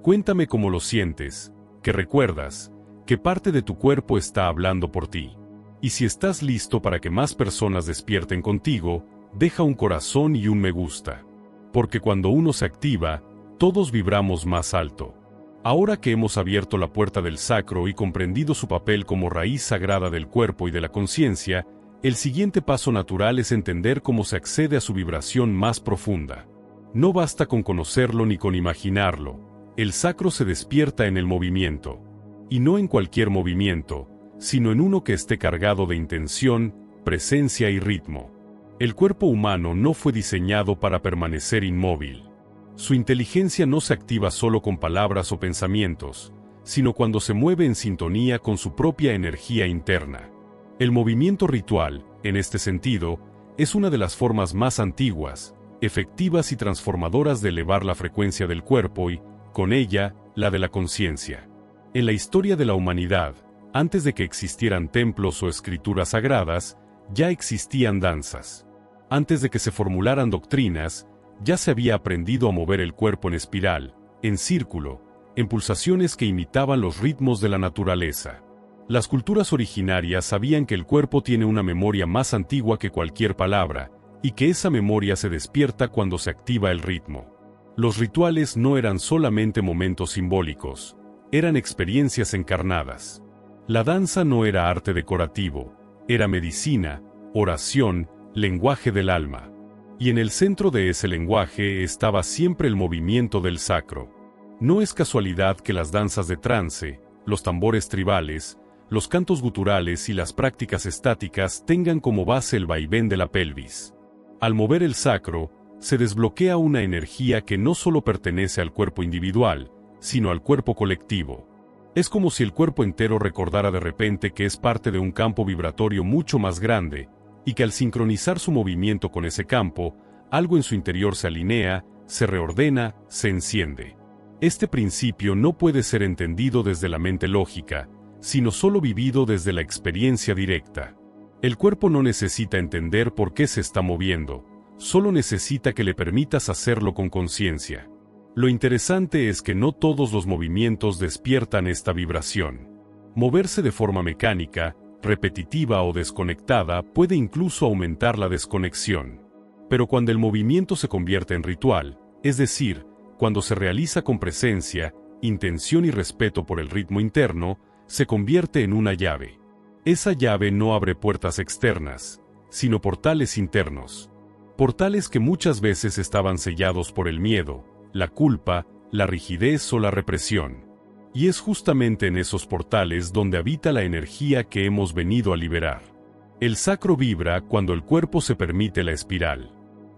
Cuéntame cómo lo sientes, qué recuerdas, qué parte de tu cuerpo está hablando por ti. Y si estás listo para que más personas despierten contigo, deja un corazón y un me gusta. Porque cuando uno se activa, todos vibramos más alto. Ahora que hemos abierto la puerta del sacro y comprendido su papel como raíz sagrada del cuerpo y de la conciencia, el siguiente paso natural es entender cómo se accede a su vibración más profunda. No basta con conocerlo ni con imaginarlo, el sacro se despierta en el movimiento. Y no en cualquier movimiento, sino en uno que esté cargado de intención, presencia y ritmo. El cuerpo humano no fue diseñado para permanecer inmóvil. Su inteligencia no se activa solo con palabras o pensamientos, sino cuando se mueve en sintonía con su propia energía interna. El movimiento ritual, en este sentido, es una de las formas más antiguas, efectivas y transformadoras de elevar la frecuencia del cuerpo y, con ella, la de la conciencia. En la historia de la humanidad, antes de que existieran templos o escrituras sagradas, ya existían danzas. Antes de que se formularan doctrinas, ya se había aprendido a mover el cuerpo en espiral, en círculo, en pulsaciones que imitaban los ritmos de la naturaleza. Las culturas originarias sabían que el cuerpo tiene una memoria más antigua que cualquier palabra, y que esa memoria se despierta cuando se activa el ritmo. Los rituales no eran solamente momentos simbólicos, eran experiencias encarnadas. La danza no era arte decorativo, era medicina, oración, lenguaje del alma. Y en el centro de ese lenguaje estaba siempre el movimiento del sacro. No es casualidad que las danzas de trance, los tambores tribales, los cantos guturales y las prácticas estáticas tengan como base el vaivén de la pelvis. Al mover el sacro, se desbloquea una energía que no solo pertenece al cuerpo individual, sino al cuerpo colectivo. Es como si el cuerpo entero recordara de repente que es parte de un campo vibratorio mucho más grande, y que al sincronizar su movimiento con ese campo, algo en su interior se alinea, se reordena, se enciende. Este principio no puede ser entendido desde la mente lógica, sino solo vivido desde la experiencia directa. El cuerpo no necesita entender por qué se está moviendo, solo necesita que le permitas hacerlo con conciencia. Lo interesante es que no todos los movimientos despiertan esta vibración. Moverse de forma mecánica, repetitiva o desconectada puede incluso aumentar la desconexión. Pero cuando el movimiento se convierte en ritual, es decir, cuando se realiza con presencia, intención y respeto por el ritmo interno, se convierte en una llave. Esa llave no abre puertas externas, sino portales internos. Portales que muchas veces estaban sellados por el miedo, la culpa, la rigidez o la represión. Y es justamente en esos portales donde habita la energía que hemos venido a liberar. El sacro vibra cuando el cuerpo se permite la espiral.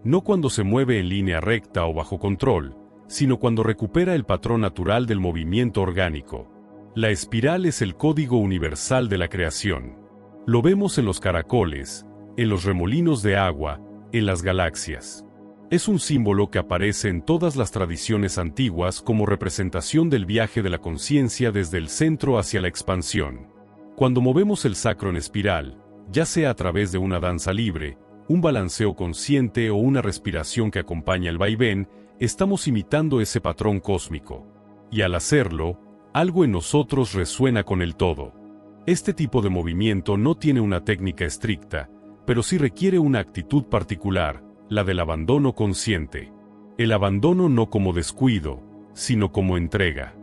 No cuando se mueve en línea recta o bajo control, sino cuando recupera el patrón natural del movimiento orgánico. La espiral es el código universal de la creación. Lo vemos en los caracoles, en los remolinos de agua, en las galaxias. Es un símbolo que aparece en todas las tradiciones antiguas como representación del viaje de la conciencia desde el centro hacia la expansión. Cuando movemos el sacro en espiral, ya sea a través de una danza libre, un balanceo consciente o una respiración que acompaña el vaivén, estamos imitando ese patrón cósmico. Y al hacerlo, algo en nosotros resuena con el todo. Este tipo de movimiento no tiene una técnica estricta, pero sí requiere una actitud particular, la del abandono consciente. El abandono no como descuido, sino como entrega.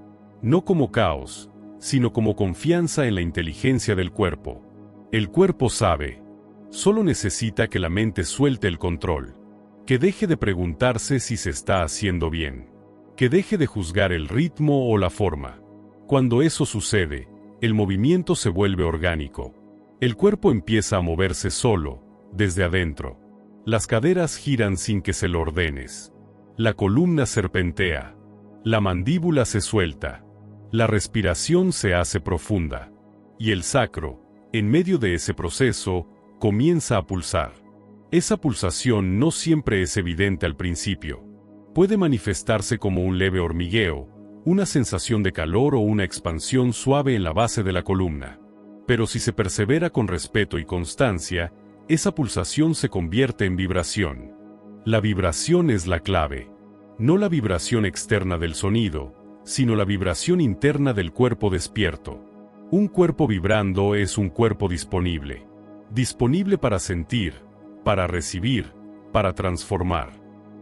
No como caos, sino como confianza en la inteligencia del cuerpo. El cuerpo sabe. Solo necesita que la mente suelte el control. Que deje de preguntarse si se está haciendo bien. Que deje de juzgar el ritmo o la forma. Cuando eso sucede, el movimiento se vuelve orgánico. El cuerpo empieza a moverse solo, desde adentro. Las caderas giran sin que se lo ordenes. La columna serpentea. La mandíbula se suelta. La respiración se hace profunda. Y el sacro, en medio de ese proceso, comienza a pulsar. Esa pulsación no siempre es evidente al principio. Puede manifestarse como un leve hormigueo, una sensación de calor o una expansión suave en la base de la columna. Pero si se persevera con respeto y constancia, esa pulsación se convierte en vibración. La vibración es la clave. No la vibración externa del sonido, sino la vibración interna del cuerpo despierto. Un cuerpo vibrando es un cuerpo disponible. Disponible para sentir, para recibir, para transformar.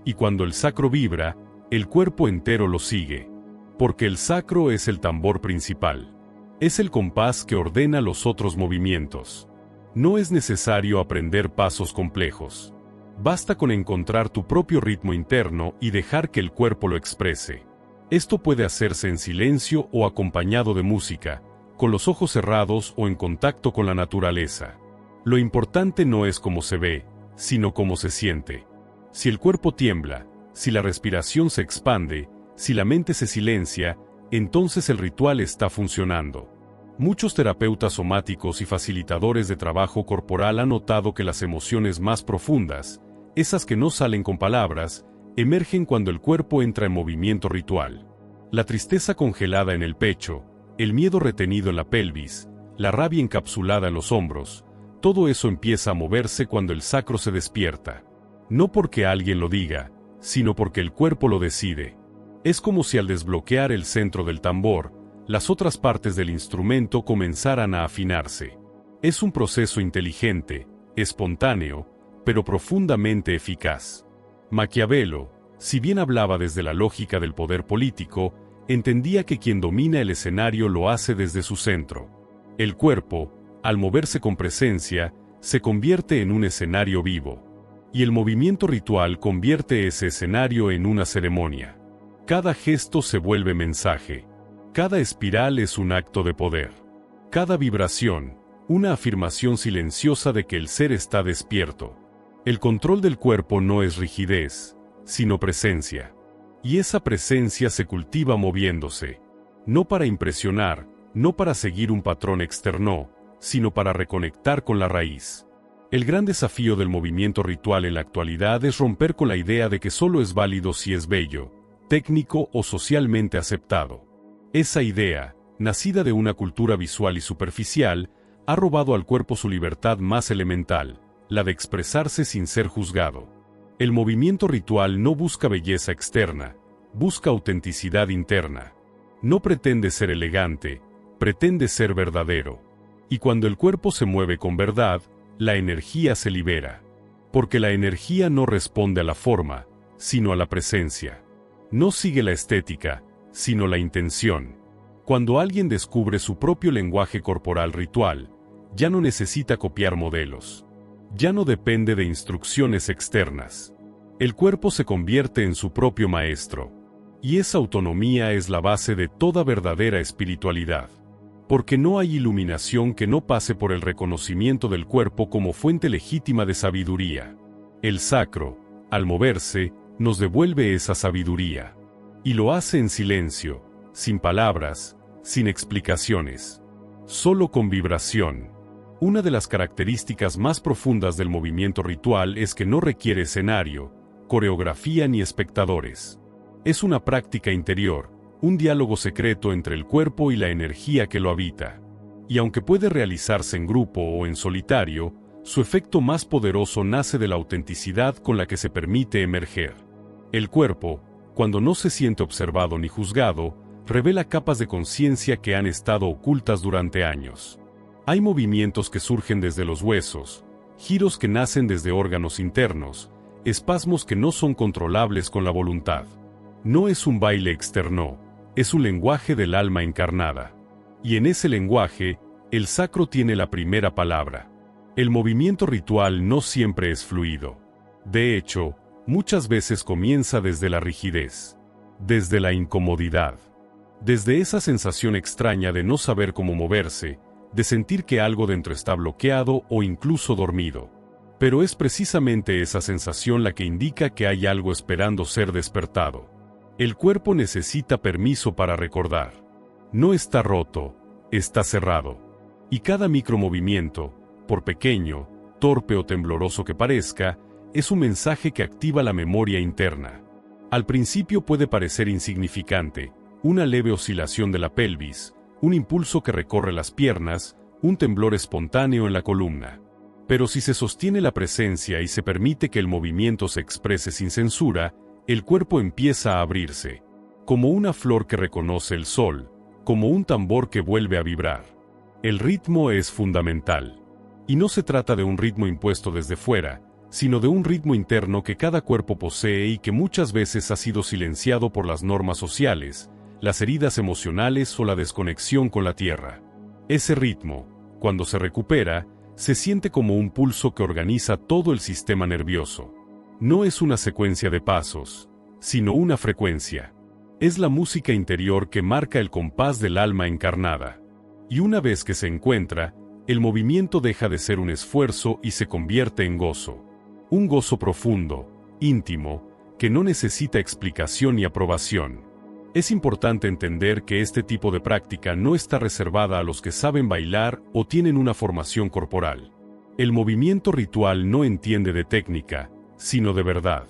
Y cuando el sacro vibra, el cuerpo entero lo sigue. Porque el sacro es el tambor principal. Es el compás que ordena los otros movimientos. No es necesario aprender pasos complejos. Basta con encontrar tu propio ritmo interno y dejar que el cuerpo lo exprese. Esto puede hacerse en silencio o acompañado de música, con los ojos cerrados o en contacto con la naturaleza. Lo importante no es cómo se ve, sino cómo se siente. Si el cuerpo tiembla, si la respiración se expande, si la mente se silencia, entonces el ritual está funcionando. Muchos terapeutas somáticos y facilitadores de trabajo corporal han notado que las emociones más profundas, esas que no salen con palabras, emergen cuando el cuerpo entra en movimiento ritual. La tristeza congelada en el pecho, el miedo retenido en la pelvis, la rabia encapsulada en los hombros, todo eso empieza a moverse cuando el sacro se despierta. No porque alguien lo diga, sino porque el cuerpo lo decide. Es como si al desbloquear el centro del tambor, las otras partes del instrumento comenzaran a afinarse. Es un proceso inteligente, espontáneo, pero profundamente eficaz. Maquiavelo, si bien hablaba desde la lógica del poder político, entendía que quien domina el escenario lo hace desde su centro. El cuerpo, al moverse con presencia, se convierte en un escenario vivo. Y el movimiento ritual convierte ese escenario en una ceremonia. Cada gesto se vuelve mensaje. Cada espiral es un acto de poder. Cada vibración, una afirmación silenciosa de que el ser está despierto. El control del cuerpo no es rigidez, sino presencia. Y esa presencia se cultiva moviéndose. No para impresionar, no para seguir un patrón externo, sino para reconectar con la raíz. El gran desafío del movimiento ritual en la actualidad es romper con la idea de que solo es válido si es bello, técnico o socialmente aceptado. Esa idea, nacida de una cultura visual y superficial, ha robado al cuerpo su libertad más elemental, la de expresarse sin ser juzgado. El movimiento ritual no busca belleza externa, busca autenticidad interna. No pretende ser elegante, pretende ser verdadero. Y cuando el cuerpo se mueve con verdad, la energía se libera. Porque la energía no responde a la forma, sino a la presencia. No sigue la estética, sino la intención. Cuando alguien descubre su propio lenguaje corporal ritual, ya no necesita copiar modelos. Ya no depende de instrucciones externas. El cuerpo se convierte en su propio maestro. Y esa autonomía es la base de toda verdadera espiritualidad. Porque no hay iluminación que no pase por el reconocimiento del cuerpo como fuente legítima de sabiduría. El sacro, al moverse, nos devuelve esa sabiduría. Y lo hace en silencio, sin palabras, sin explicaciones. Solo con vibración. Una de las características más profundas del movimiento ritual es que no requiere escenario, coreografía ni espectadores. Es una práctica interior, un diálogo secreto entre el cuerpo y la energía que lo habita. Y aunque puede realizarse en grupo o en solitario, su efecto más poderoso nace de la autenticidad con la que se permite emerger. El cuerpo, cuando no se siente observado ni juzgado, revela capas de conciencia que han estado ocultas durante años. Hay movimientos que surgen desde los huesos, giros que nacen desde órganos internos, espasmos que no son controlables con la voluntad. No es un baile externo, es un lenguaje del alma encarnada. Y en ese lenguaje, el sacro tiene la primera palabra. El movimiento ritual no siempre es fluido. De hecho, muchas veces comienza desde la rigidez, desde la incomodidad, desde esa sensación extraña de no saber cómo moverse, de sentir que algo dentro está bloqueado o incluso dormido. Pero es precisamente esa sensación la que indica que hay algo esperando ser despertado. El cuerpo necesita permiso para recordar. No está roto, está cerrado. Y cada micromovimiento, por pequeño, torpe o tembloroso que parezca, es un mensaje que activa la memoria interna. Al principio puede parecer insignificante, una leve oscilación de la pelvis, un impulso que recorre las piernas, un temblor espontáneo en la columna. Pero si se sostiene la presencia y se permite que el movimiento se exprese sin censura, el cuerpo empieza a abrirse, como una flor que reconoce el sol, como un tambor que vuelve a vibrar. El ritmo es fundamental. Y no se trata de un ritmo impuesto desde fuera, sino de un ritmo interno que cada cuerpo posee y que muchas veces ha sido silenciado por las normas sociales, las heridas emocionales o la desconexión con la tierra. Ese ritmo, cuando se recupera, se siente como un pulso que organiza todo el sistema nervioso. No es una secuencia de pasos, sino una frecuencia. Es la música interior que marca el compás del alma encarnada. Y una vez que se encuentra, el movimiento deja de ser un esfuerzo y se convierte en gozo. Un gozo profundo, íntimo, que no necesita explicación ni aprobación. Es importante entender que este tipo de práctica no está reservada a los que saben bailar o tienen una formación corporal. El movimiento ritual no entiende de técnica, sino de verdad.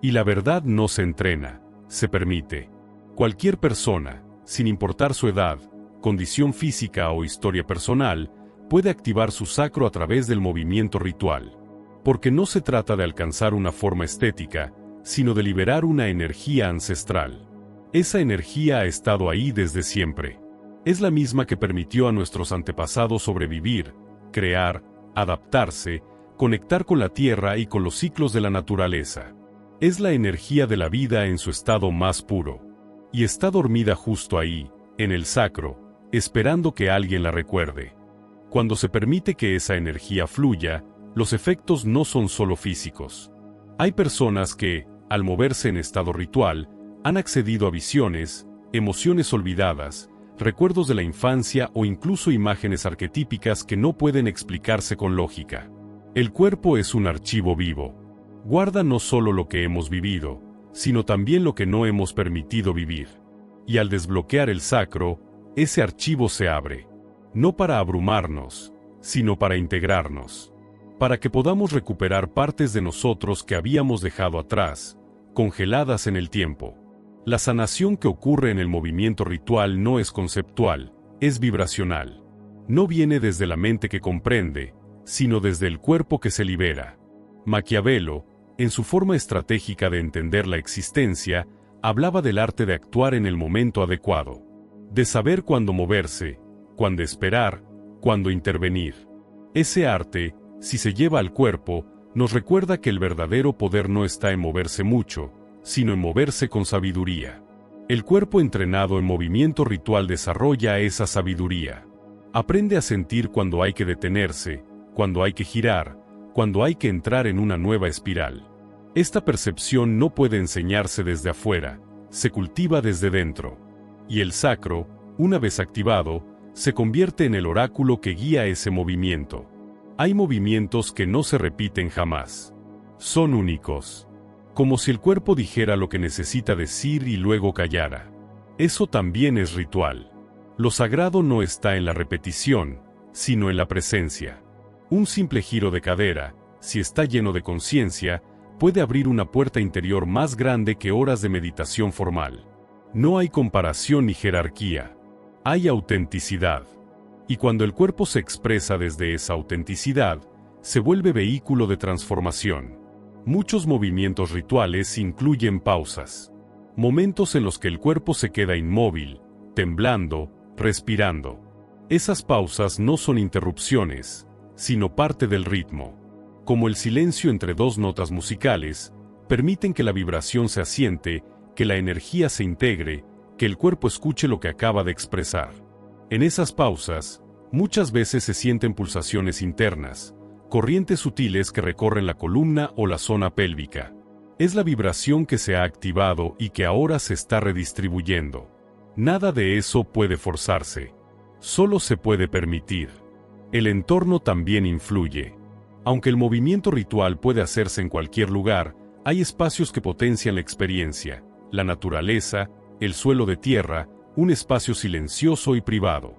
Y la verdad no se entrena, se permite. Cualquier persona, sin importar su edad, condición física o historia personal, puede activar su sacro a través del movimiento ritual. Porque no se trata de alcanzar una forma estética, sino de liberar una energía ancestral. Esa energía ha estado ahí desde siempre. Es la misma que permitió a nuestros antepasados sobrevivir, crear, adaptarse, conectar con la tierra y con los ciclos de la naturaleza. Es la energía de la vida en su estado más puro. Y está dormida justo ahí, en el sacro, esperando que alguien la recuerde. Cuando se permite que esa energía fluya, los efectos no son solo físicos. Hay personas que, al moverse en estado ritual, han accedido a visiones, emociones olvidadas, recuerdos de la infancia o incluso imágenes arquetípicas que no pueden explicarse con lógica. El cuerpo es un archivo vivo. Guarda no solo lo que hemos vivido, sino también lo que no hemos permitido vivir. Y al desbloquear el sacro, ese archivo se abre. No para abrumarnos, sino para integrarnos. Para que podamos recuperar partes de nosotros que habíamos dejado atrás, congeladas en el tiempo. La sanación que ocurre en el movimiento ritual no es conceptual, es vibracional. No viene desde la mente que comprende, sino desde el cuerpo que se libera. Maquiavelo, en su forma estratégica de entender la existencia, hablaba del arte de actuar en el momento adecuado. De saber cuándo moverse, cuándo esperar, cuándo intervenir. Ese arte, si se lleva al cuerpo, nos recuerda que el verdadero poder no está en moverse mucho, sino en moverse con sabiduría. El cuerpo entrenado en movimiento ritual desarrolla esa sabiduría. Aprende a sentir cuando hay que detenerse, cuando hay que girar, cuando hay que entrar en una nueva espiral. Esta percepción no puede enseñarse desde afuera, se cultiva desde dentro. Y el sacro, una vez activado, se convierte en el oráculo que guía ese movimiento. Hay movimientos que no se repiten jamás. Son únicos. Como si el cuerpo dijera lo que necesita decir y luego callara. Eso también es ritual. Lo sagrado no está en la repetición, sino en la presencia. Un simple giro de cadera, si está lleno de conciencia, puede abrir una puerta interior más grande que horas de meditación formal. No hay comparación ni jerarquía. Hay autenticidad. Y cuando el cuerpo se expresa desde esa autenticidad, se vuelve vehículo de transformación. Muchos movimientos rituales incluyen pausas. Momentos en los que el cuerpo se queda inmóvil, temblando, respirando. Esas pausas no son interrupciones, sino parte del ritmo. Como el silencio entre dos notas musicales, permiten que la vibración se asiente, que la energía se integre, que el cuerpo escuche lo que acaba de expresar. En esas pausas, muchas veces se sienten pulsaciones internas, corrientes sutiles que recorren la columna o la zona pélvica. Es la vibración que se ha activado y que ahora se está redistribuyendo. Nada de eso puede forzarse. Solo se puede permitir. El entorno también influye. Aunque el movimiento ritual puede hacerse en cualquier lugar, hay espacios que potencian la experiencia, la naturaleza, el suelo de tierra, un espacio silencioso y privado.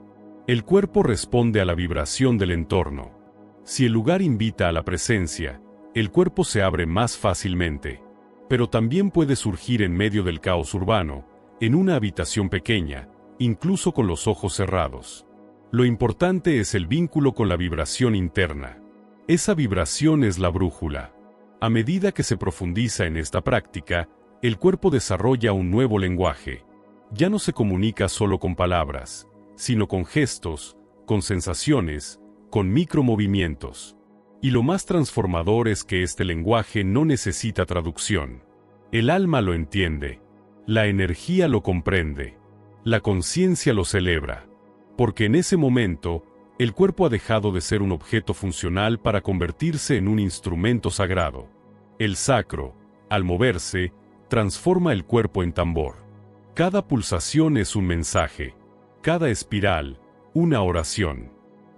El cuerpo responde a la vibración del entorno. Si el lugar invita a la presencia, el cuerpo se abre más fácilmente. Pero también puede surgir en medio del caos urbano, en una habitación pequeña, incluso con los ojos cerrados. Lo importante es el vínculo con la vibración interna. Esa vibración es la brújula. A medida que se profundiza en esta práctica, el cuerpo desarrolla un nuevo lenguaje. Ya no se comunica solo con palabras, sino con gestos, con sensaciones, con micromovimientos. Y lo más transformador es que este lenguaje no necesita traducción. El alma lo entiende. La energía lo comprende. La conciencia lo celebra. Porque en ese momento, el cuerpo ha dejado de ser un objeto funcional para convertirse en un instrumento sagrado. El sacro, al moverse, transforma el cuerpo en tambor. Cada pulsación es un mensaje. Cada espiral, una oración.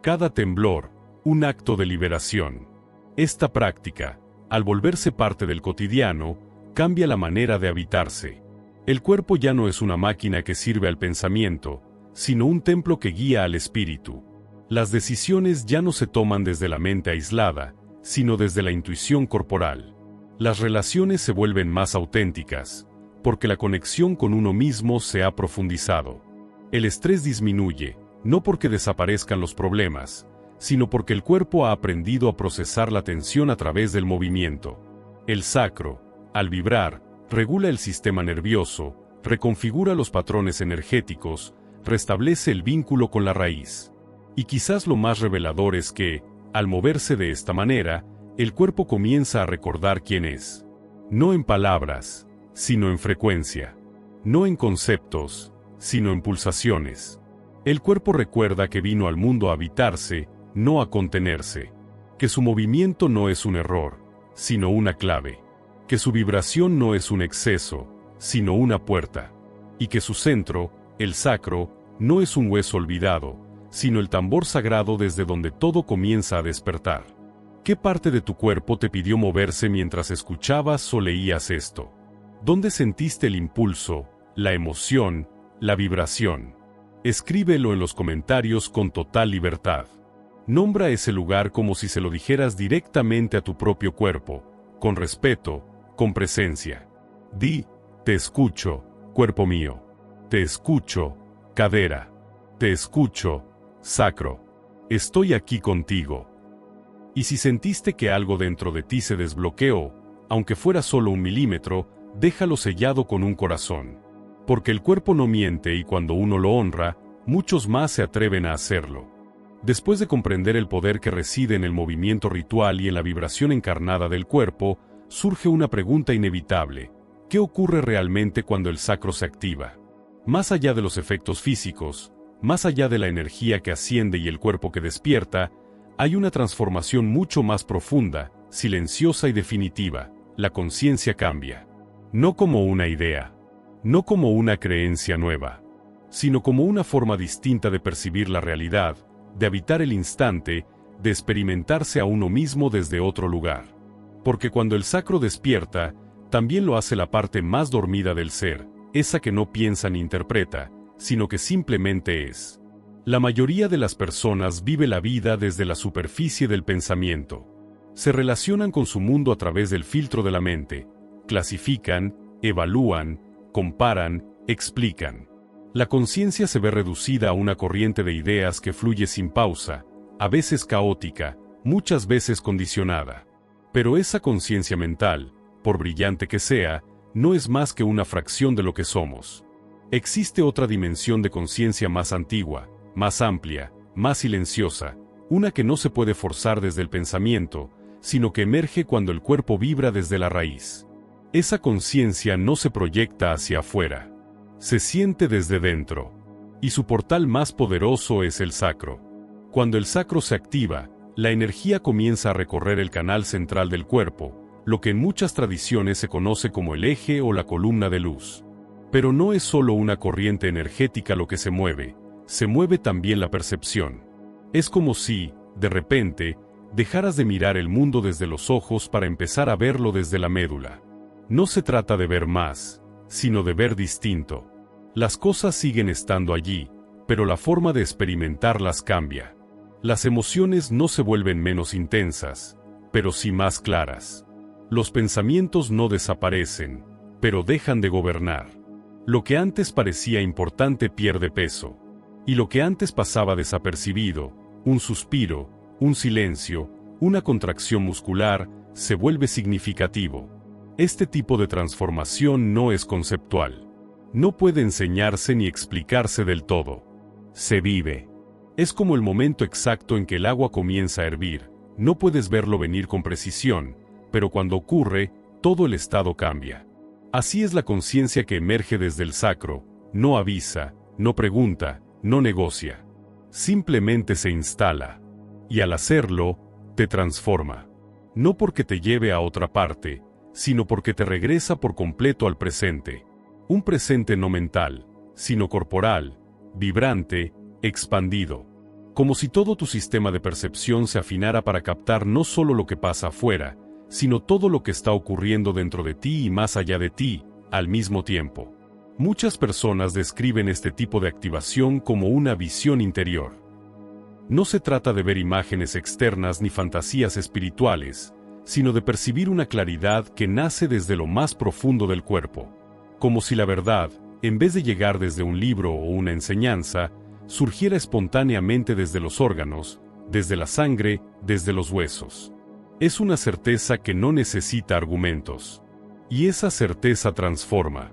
Cada temblor, un acto de liberación. Esta práctica, al volverse parte del cotidiano, cambia la manera de habitarse. El cuerpo ya no es una máquina que sirve al pensamiento, sino un templo que guía al espíritu. Las decisiones ya no se toman desde la mente aislada, sino desde la intuición corporal. Las relaciones se vuelven más auténticas, porque la conexión con uno mismo se ha profundizado. El estrés disminuye, no porque desaparezcan los problemas, sino porque el cuerpo ha aprendido a procesar la tensión a través del movimiento. El sacro, al vibrar, regula el sistema nervioso, reconfigura los patrones energéticos, restablece el vínculo con la raíz. Y quizás lo más revelador es que, al moverse de esta manera, el cuerpo comienza a recordar quién es. No en palabras, sino en frecuencia. No en conceptos, sino en pulsaciones. El cuerpo recuerda que vino al mundo a habitarse, no a contenerse. Que su movimiento no es un error, sino una clave. Que su vibración no es un exceso, sino una puerta. Y que su centro, el sacro, no es un hueso olvidado, sino el tambor sagrado desde donde todo comienza a despertar. ¿Qué parte de tu cuerpo te pidió moverse mientras escuchabas o leías esto? ¿Dónde sentiste el impulso, la emoción, la vibración? Escríbelo en los comentarios con total libertad. Nombra ese lugar como si se lo dijeras directamente a tu propio cuerpo, con respeto, con presencia. Di, te escucho, cuerpo mío. Te escucho, cadera. Te escucho, sacro. Estoy aquí contigo. Y si sentiste que algo dentro de ti se desbloqueó, aunque fuera solo 1 milímetro, déjalo sellado con un corazón. Porque el cuerpo no miente y cuando uno lo honra, muchos más se atreven a hacerlo. Después de comprender el poder que reside en el movimiento ritual y en la vibración encarnada del cuerpo, surge una pregunta inevitable. ¿Qué ocurre realmente cuando el sacro se activa? Más allá de los efectos físicos, más allá de la energía que asciende y el cuerpo que despierta, hay una transformación mucho más profunda, silenciosa y definitiva. La conciencia cambia. No como una idea, no como una creencia nueva, sino como una forma distinta de percibir la realidad, de habitar el instante, de experimentarse a uno mismo desde otro lugar. Porque cuando el sacro despierta, también lo hace la parte más dormida del ser, esa que no piensa ni interpreta, sino que simplemente es. La mayoría de las personas vive la vida desde la superficie del pensamiento. Se relacionan con su mundo a través del filtro de la mente, clasifican, evalúan, comparan, explican. La conciencia se ve reducida a una corriente de ideas que fluye sin pausa, a veces caótica, muchas veces condicionada. Pero esa conciencia mental, por brillante que sea, no es más que una fracción de lo que somos. Existe otra dimensión de conciencia más antigua, más amplia, más silenciosa, una que no se puede forzar desde el pensamiento, sino que emerge cuando el cuerpo vibra desde la raíz. Esa conciencia no se proyecta hacia afuera, se siente desde dentro, y su portal más poderoso es el sacro. Cuando el sacro se activa, la energía comienza a recorrer el canal central del cuerpo, lo que en muchas tradiciones se conoce como el eje o la columna de luz. Pero no es solo una corriente energética lo que se mueve también la percepción. Es como si, de repente, dejaras de mirar el mundo desde los ojos para empezar a verlo desde la médula. No se trata de ver más, sino de ver distinto. Las cosas siguen estando allí, pero la forma de experimentarlas cambia. Las emociones no se vuelven menos intensas, pero sí más claras. Los pensamientos no desaparecen, pero dejan de gobernar. Lo que antes parecía importante pierde peso. Y lo que antes pasaba desapercibido, un suspiro, un silencio, una contracción muscular, se vuelve significativo. Este tipo de transformación no es conceptual. No puede enseñarse ni explicarse del todo. Se vive. Es como el momento exacto en que el agua comienza a hervir. No puedes verlo venir con precisión, pero cuando ocurre, todo el estado cambia. Así es la conciencia que emerge desde el sacro, no avisa, no pregunta, no negocia. Simplemente se instala. Y al hacerlo, te transforma. No porque te lleve a otra parte, sino porque te regresa por completo al presente. Un presente no mental, sino corporal, vibrante, expandido. Como si todo tu sistema de percepción se afinara para captar no solo lo que pasa afuera, sino todo lo que está ocurriendo dentro de ti y más allá de ti, al mismo tiempo. Muchas personas describen este tipo de activación como una visión interior. No se trata de ver imágenes externas ni fantasías espirituales, sino de percibir una claridad que nace desde lo más profundo del cuerpo. Como si la verdad, en vez de llegar desde un libro o una enseñanza, surgiera espontáneamente desde los órganos, desde la sangre, desde los huesos. Es una certeza que no necesita argumentos. Y esa certeza transforma.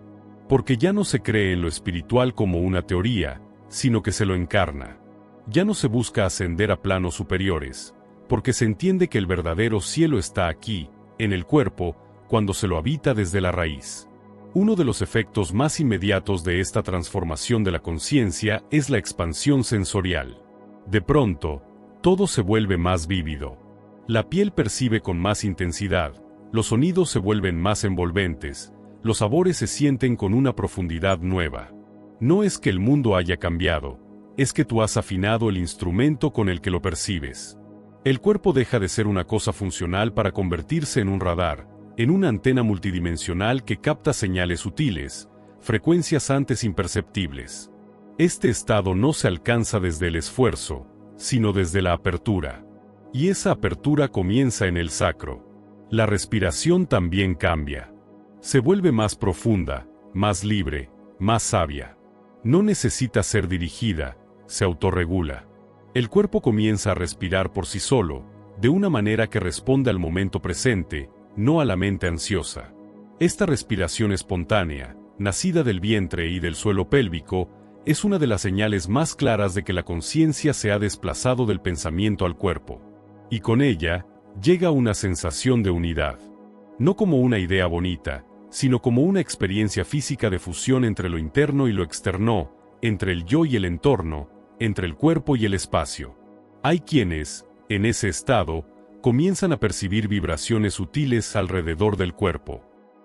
Porque ya no se cree en lo espiritual como una teoría, sino que se lo encarna. Ya no se busca ascender a planos superiores, porque se entiende que el verdadero cielo está aquí, en el cuerpo, cuando se lo habita desde la raíz. Uno de los efectos más inmediatos de esta transformación de la conciencia es la expansión sensorial. De pronto, todo se vuelve más vívido. La piel percibe con más intensidad, los sonidos se vuelven más envolventes, los sabores se sienten con una profundidad nueva. No es que el mundo haya cambiado, es que tú has afinado el instrumento con el que lo percibes. El cuerpo deja de ser una cosa funcional para convertirse en un radar, en una antena multidimensional que capta señales sutiles, frecuencias antes imperceptibles. Este estado no se alcanza desde el esfuerzo, sino desde la apertura. Y esa apertura comienza en el sacro. La respiración también cambia. Se vuelve más profunda, más libre, más sabia. No necesita ser dirigida, se autorregula. El cuerpo comienza a respirar por sí solo, de una manera que responde al momento presente, no a la mente ansiosa. Esta respiración espontánea, nacida del vientre y del suelo pélvico, es una de las señales más claras de que la conciencia se ha desplazado del pensamiento al cuerpo. Y con ella, llega una sensación de unidad. No como una idea bonita, sino como una experiencia física de fusión entre lo interno y lo externo, entre el yo y el entorno, entre el cuerpo y el espacio. Hay quienes, en ese estado, comienzan a percibir vibraciones sutiles alrededor del cuerpo,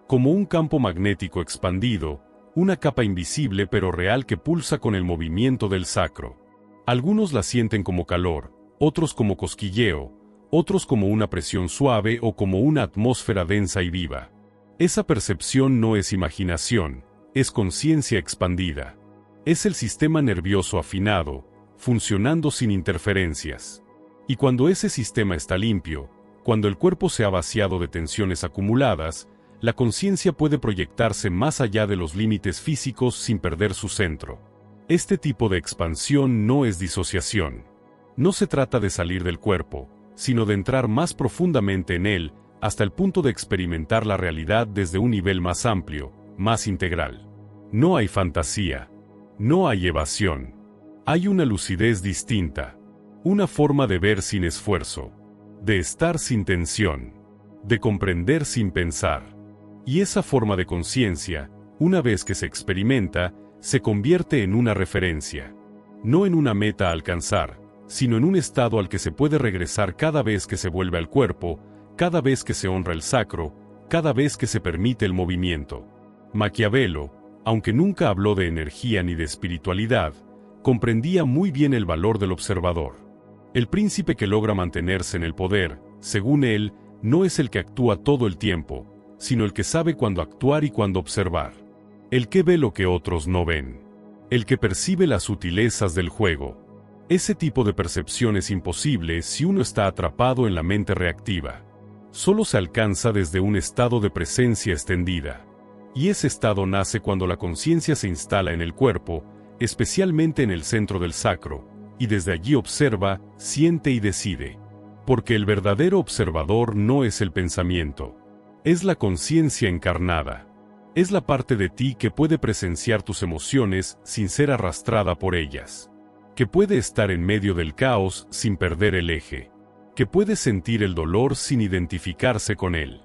como un campo magnético expandido, una capa invisible pero real que pulsa con el movimiento del sacro. Algunos la sienten como calor, otros como cosquilleo, otros como una presión suave o como una atmósfera densa y viva. Esa percepción no es imaginación, es conciencia expandida. Es el sistema nervioso afinado, funcionando sin interferencias. Y cuando ese sistema está limpio, cuando el cuerpo se ha vaciado de tensiones acumuladas, la conciencia puede proyectarse más allá de los límites físicos sin perder su centro. Este tipo de expansión no es disociación. No se trata de salir del cuerpo, sino de entrar más profundamente en él, hasta el punto de experimentar la realidad desde un nivel más amplio, más integral. No hay fantasía. No hay evasión. Hay una lucidez distinta. Una forma de ver sin esfuerzo. De estar sin tensión. De comprender sin pensar. Y esa forma de conciencia, una vez que se experimenta, se convierte en una referencia. No en una meta a alcanzar, sino en un estado al que se puede regresar cada vez que se vuelve al cuerpo, cada vez que se honra el sacro, cada vez que se permite el movimiento. Maquiavelo, aunque nunca habló de energía ni de espiritualidad, comprendía muy bien el valor del observador. El príncipe que logra mantenerse en el poder, según él, no es el que actúa todo el tiempo, sino el que sabe cuándo actuar y cuándo observar. El que ve lo que otros no ven. El que percibe las sutilezas del juego. Ese tipo de percepción es imposible si uno está atrapado en la mente reactiva. Solo se alcanza desde un estado de presencia extendida. Y ese estado nace cuando la conciencia se instala en el cuerpo, especialmente en el centro del sacro, y desde allí observa, siente y decide. Porque el verdadero observador no es el pensamiento. Es la conciencia encarnada. Es la parte de ti que puede presenciar tus emociones sin ser arrastrada por ellas. Que puede estar en medio del caos sin perder el eje. Que puede sentir el dolor sin identificarse con él.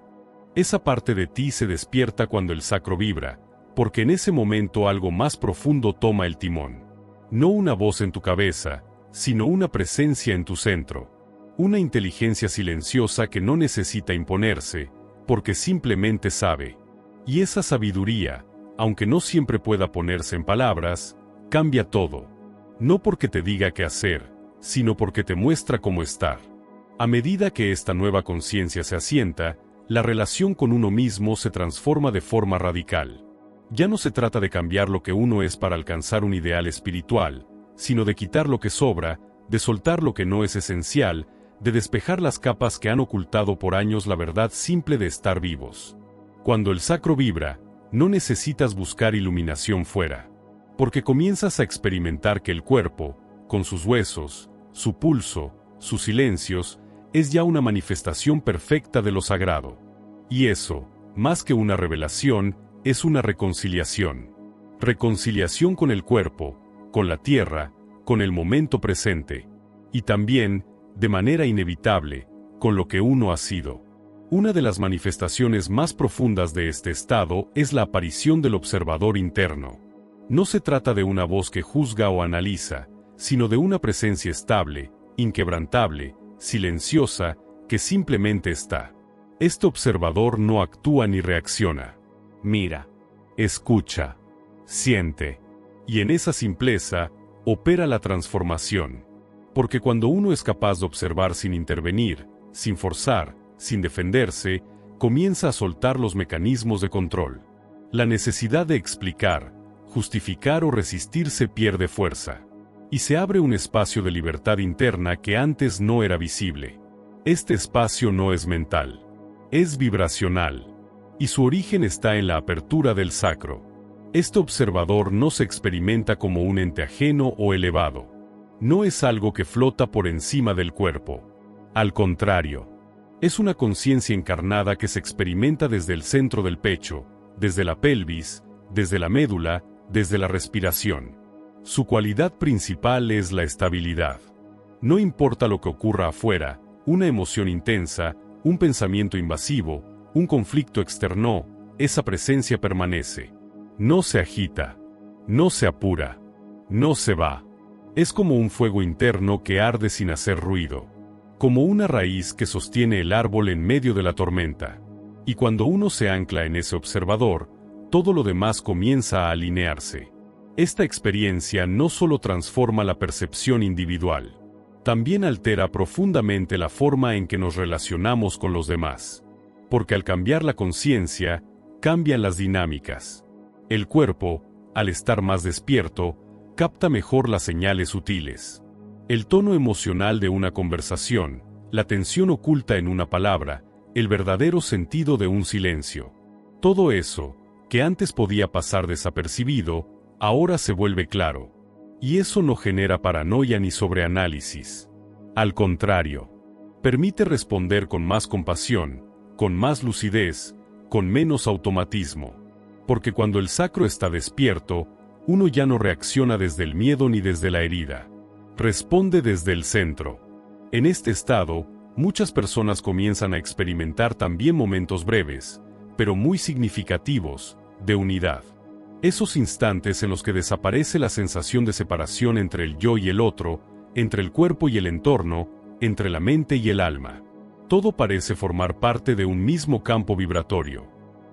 Esa parte de ti se despierta cuando el sacro vibra, porque en ese momento algo más profundo toma el timón. No una voz en tu cabeza, sino una presencia en tu centro. Una inteligencia silenciosa que no necesita imponerse, porque simplemente sabe. Y esa sabiduría, aunque no siempre pueda ponerse en palabras, cambia todo. No porque te diga qué hacer, sino porque te muestra cómo estar. A medida que esta nueva conciencia se asienta, la relación con uno mismo se transforma de forma radical. Ya no se trata de cambiar lo que uno es para alcanzar un ideal espiritual, sino de quitar lo que sobra, de soltar lo que no es esencial, de despejar las capas que han ocultado por años la verdad simple de estar vivos. Cuando el sacro vibra, no necesitas buscar iluminación fuera, porque comienzas a experimentar que el cuerpo, con sus huesos, su pulso, sus silencios, es ya una manifestación perfecta de lo sagrado. Y eso, más que una revelación, es una reconciliación. Reconciliación con el cuerpo, con la tierra, con el momento presente. Y también, de manera inevitable, con lo que uno ha sido. Una de las manifestaciones más profundas de este estado es la aparición del observador interno. No se trata de una voz que juzga o analiza, sino de una presencia estable, inquebrantable, silenciosa, que simplemente está. Este observador no actúa ni reacciona. Mira, escucha, siente. Y en esa simpleza, opera la transformación. Porque cuando uno es capaz de observar sin intervenir, sin forzar, sin defenderse, comienza a soltar los mecanismos de control. La necesidad de explicar, justificar o resistirse pierde fuerza. Y se abre un espacio de libertad interna que antes no era visible. Este espacio no es mental, es vibracional, y su origen está en la apertura del sacro. Este observador no se experimenta como un ente ajeno o elevado. No es algo que flota por encima del cuerpo. Al contrario, es una conciencia encarnada que se experimenta desde el centro del pecho, desde la pelvis, desde la médula, desde la respiración. Su cualidad principal es la estabilidad. No importa lo que ocurra afuera, una emoción intensa, un pensamiento invasivo, un conflicto externo, esa presencia permanece. No se agita, no se apura, no se va. Es como un fuego interno que arde sin hacer ruido, como una raíz que sostiene el árbol en medio de la tormenta. Y cuando uno se ancla en ese observador, todo lo demás comienza a alinearse. Esta experiencia no solo transforma la percepción individual, también altera profundamente la forma en que nos relacionamos con los demás. Porque al cambiar la conciencia, cambian las dinámicas. El cuerpo, al estar más despierto, capta mejor las señales sutiles. El tono emocional de una conversación, la tensión oculta en una palabra, el verdadero sentido de un silencio. Todo eso, que antes podía pasar desapercibido, ahora se vuelve claro. Y eso no genera paranoia ni sobreanálisis. Al contrario, permite responder con más compasión, con más lucidez, con menos automatismo. Porque cuando el sacro está despierto, uno ya no reacciona desde el miedo ni desde la herida. Responde desde el centro. En este estado, muchas personas comienzan a experimentar también momentos breves, pero muy significativos, de unidad. Esos instantes en los que desaparece la sensación de separación entre el yo y el otro, entre el cuerpo y el entorno, entre la mente y el alma. Todo parece formar parte de un mismo campo vibratorio.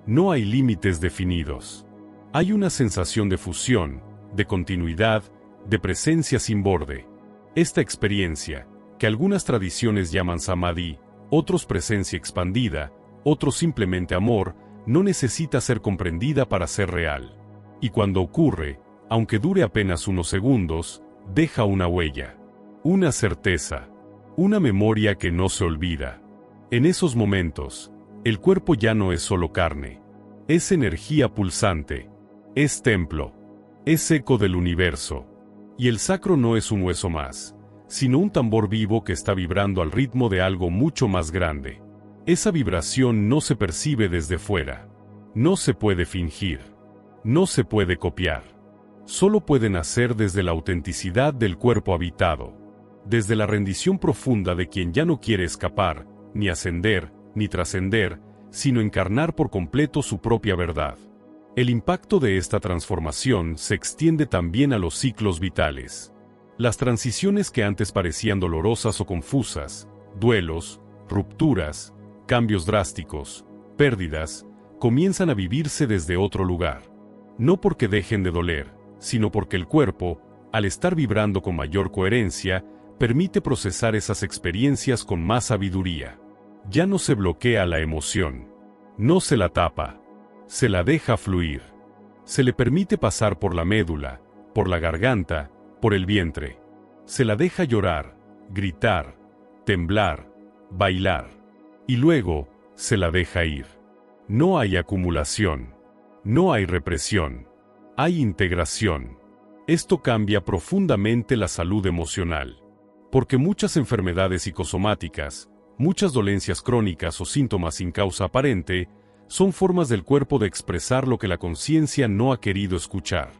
No hay límites definidos. Hay una sensación de fusión, de continuidad, de presencia sin borde. Esta experiencia, que algunas tradiciones llaman samadhi, otros presencia expandida, otros simplemente amor, no necesita ser comprendida para ser real. Y cuando ocurre, aunque dure apenas unos segundos, deja una huella, una certeza, una memoria que no se olvida. En esos momentos, el cuerpo ya no es solo carne, es energía pulsante, es templo, es eco del universo. Y el sacro no es un hueso más, sino un tambor vivo que está vibrando al ritmo de algo mucho más grande. Esa vibración no se percibe desde fuera, no se puede fingir. No se puede copiar. Solo puede nacer desde la autenticidad del cuerpo habitado, desde la rendición profunda de quien ya no quiere escapar, ni ascender, ni trascender, sino encarnar por completo su propia verdad. El impacto de esta transformación se extiende también a los ciclos vitales. Las transiciones que antes parecían dolorosas o confusas, duelos, rupturas, cambios drásticos, pérdidas, comienzan a vivirse desde otro lugar. No porque dejen de doler, sino porque el cuerpo, al estar vibrando con mayor coherencia, permite procesar esas experiencias con más sabiduría. Ya no se bloquea la emoción, no se la tapa, se la deja fluir. Se le permite pasar por la médula, por la garganta, por el vientre. Se la deja llorar, gritar, temblar, bailar. Y luego, se la deja ir. No hay acumulación. No hay represión, hay integración. Esto cambia profundamente la salud emocional, porque muchas enfermedades psicosomáticas, muchas dolencias crónicas o síntomas sin causa aparente, son formas del cuerpo de expresar lo que la conciencia no ha querido escuchar.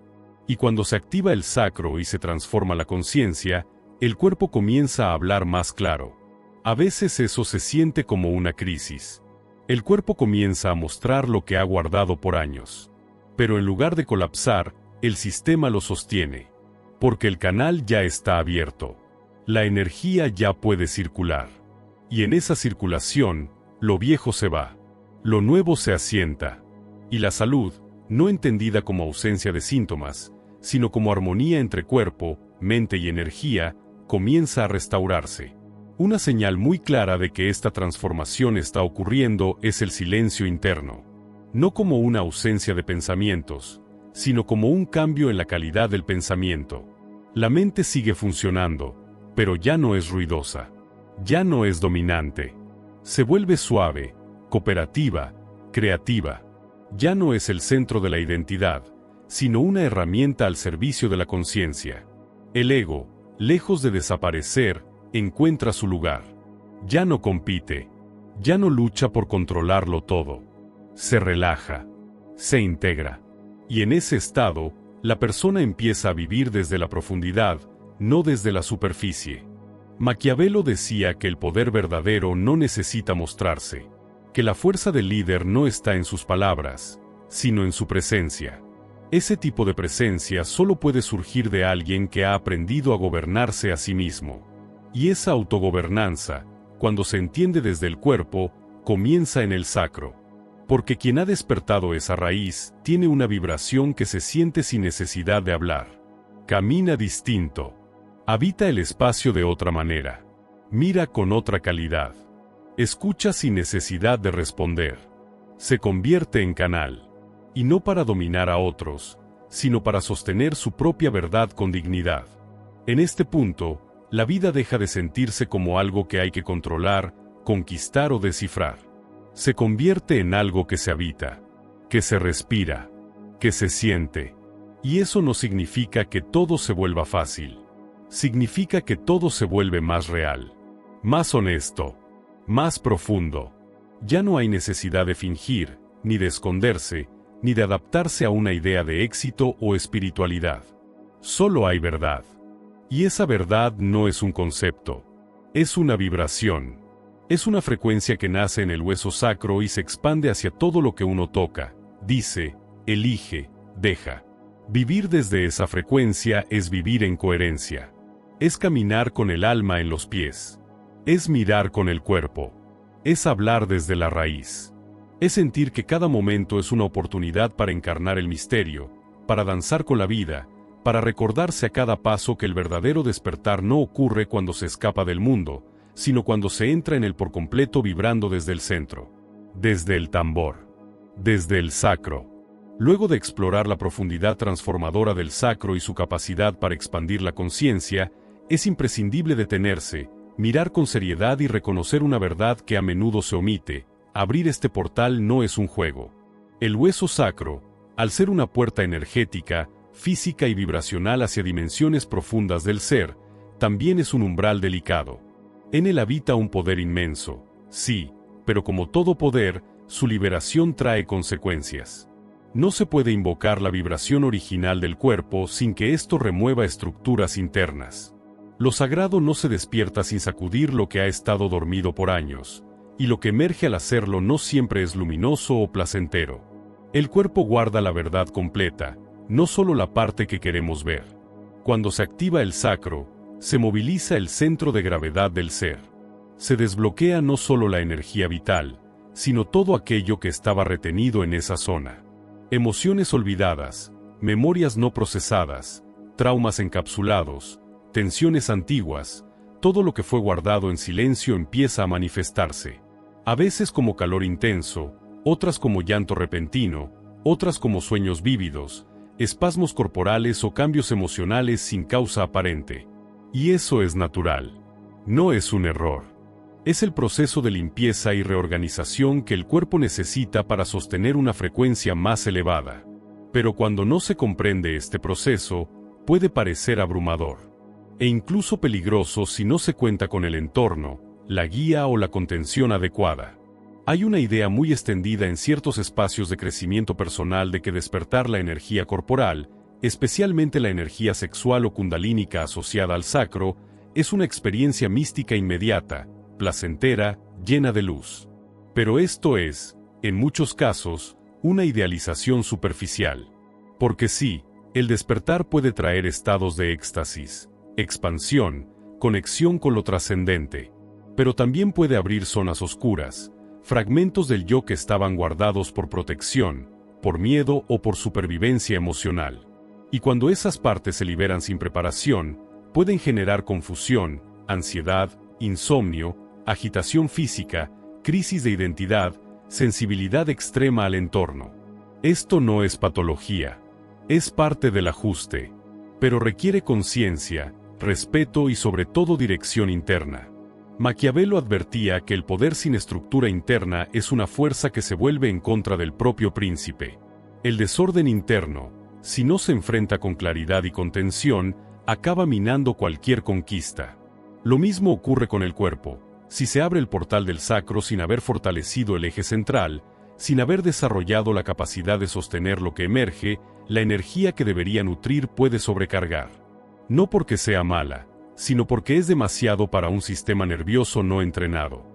Y cuando se activa el sacro y se transforma la conciencia, el cuerpo comienza a hablar más claro. A veces eso se siente como una crisis. El cuerpo comienza a mostrar lo que ha guardado por años. Pero en lugar de colapsar, el sistema lo sostiene. Porque el canal ya está abierto. La energía ya puede circular. Y en esa circulación, lo viejo se va. Lo nuevo se asienta. Y la salud, no entendida como ausencia de síntomas, sino como armonía entre cuerpo, mente y energía, comienza a restaurarse. Una señal muy clara de que esta transformación está ocurriendo es el silencio interno. No como una ausencia de pensamientos, sino como un cambio en la calidad del pensamiento. La mente sigue funcionando, pero ya no es ruidosa. Ya no es dominante. Se vuelve suave, cooperativa, creativa. Ya no es el centro de la identidad, sino una herramienta al servicio de la conciencia. El ego, lejos de desaparecer, encuentra su lugar. Ya no compite, ya no lucha por controlarlo todo. Se relaja, se integra. Y en ese estado, la persona empieza a vivir desde la profundidad, no desde la superficie. Maquiavelo decía que el poder verdadero no necesita mostrarse. que la fuerza del líder no está en sus palabras, sino en su presencia. Ese tipo de presencia solo puede surgir de alguien que ha aprendido a gobernarse a sí mismo. Y esa autogobernanza, cuando se entiende desde el cuerpo, comienza en el sacro. Porque quien ha despertado esa raíz tiene una vibración que se siente sin necesidad de hablar. Camina distinto. Habita el espacio de otra manera. Mira con otra calidad. Escucha sin necesidad de responder. Se convierte en canal. Y no para dominar a otros, sino para sostener su propia verdad con dignidad. En este punto, la vida deja de sentirse como algo que hay que controlar, conquistar o descifrar. Se convierte en algo que se habita, que se respira, que se siente. Y eso no significa que todo se vuelva fácil. Significa que todo se vuelve más real, más honesto, más profundo. Ya no hay necesidad de fingir, ni de esconderse, ni de adaptarse a una idea de éxito o espiritualidad. Solo hay verdad. Y esa verdad no es un concepto. Es una vibración. Es una frecuencia que nace en el hueso sacro y se expande hacia todo lo que uno toca, dice, elige, deja. Vivir desde esa frecuencia es vivir en coherencia. Es caminar con el alma en los pies. Es mirar con el cuerpo. Es hablar desde la raíz. Es sentir que cada momento es una oportunidad para encarnar el misterio, para danzar con la vida, para recordarse a cada paso que el verdadero despertar no ocurre cuando se escapa del mundo, sino cuando se entra en él por completo vibrando desde el centro, desde el tambor, desde el sacro. Luego de explorar la profundidad transformadora del sacro y su capacidad para expandir la conciencia, es imprescindible detenerse, mirar con seriedad y reconocer una verdad que a menudo se omite. Abrir este portal no es un juego. El hueso sacro, al ser una puerta energética, física y vibracional hacia dimensiones profundas del ser, también es un umbral delicado. En él habita un poder inmenso, sí, pero como todo poder, su liberación trae consecuencias. No se puede invocar la vibración original del cuerpo sin que esto remueva estructuras internas. Lo sagrado no se despierta sin sacudir lo que ha estado dormido por años, y lo que emerge al hacerlo no siempre es luminoso o placentero. El cuerpo guarda la verdad completa, no solo la parte que queremos ver. Cuando se activa el sacro, se moviliza el centro de gravedad del ser. Se desbloquea no solo la energía vital, sino todo aquello que estaba retenido en esa zona. Emociones olvidadas, memorias no procesadas, traumas encapsulados, tensiones antiguas, todo lo que fue guardado en silencio empieza a manifestarse. A veces como calor intenso, otras como llanto repentino, otras como sueños vívidos, espasmos corporales o cambios emocionales sin causa aparente. Y eso es natural. No es un error. Es el proceso de limpieza y reorganización que el cuerpo necesita para sostener una frecuencia más elevada. Pero cuando no se comprende este proceso, puede parecer abrumador. E incluso peligroso si no se cuenta con el entorno, la guía o la contención adecuada. Hay una idea muy extendida en ciertos espacios de crecimiento personal de que despertar la energía corporal, especialmente la energía sexual o kundalínica asociada al sacro, es una experiencia mística inmediata, placentera, llena de luz. Pero esto es, en muchos casos, una idealización superficial. Porque sí, el despertar puede traer estados de éxtasis, expansión, conexión con lo trascendente, pero también puede abrir zonas oscuras, fragmentos del yo que estaban guardados por protección, por miedo o por supervivencia emocional. Y cuando esas partes se liberan sin preparación, pueden generar confusión, ansiedad, insomnio, agitación física, crisis de identidad, sensibilidad extrema al entorno. Esto no es patología, es parte del ajuste, pero requiere conciencia, respeto y sobre todo dirección interna. Maquiavelo advertía que el poder sin estructura interna es una fuerza que se vuelve en contra del propio príncipe. El desorden interno, si no se enfrenta con claridad y contención, acaba minando cualquier conquista. Lo mismo ocurre con el cuerpo. Si se abre el portal del sacro sin haber fortalecido el eje central, sin haber desarrollado la capacidad de sostener lo que emerge, la energía que debería nutrir puede sobrecargar. No porque sea mala, sino porque es demasiado para un sistema nervioso no entrenado.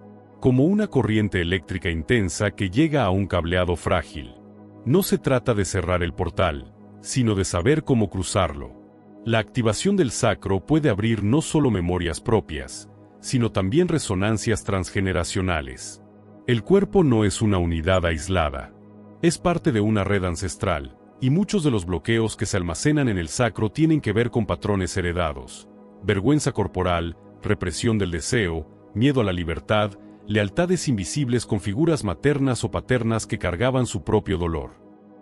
como una corriente eléctrica intensa que llega a un cableado frágil. No se trata de cerrar el portal, sino de saber cómo cruzarlo. La activación del sacro puede abrir no solo memorias propias, sino también resonancias transgeneracionales. El cuerpo no es una unidad aislada. Es parte de una red ancestral, y muchos de los bloqueos que se almacenan en el sacro tienen que ver con patrones heredados: vergüenza corporal, represión del deseo, miedo a la libertad, lealtades invisibles con figuras maternas o paternas que cargaban su propio dolor.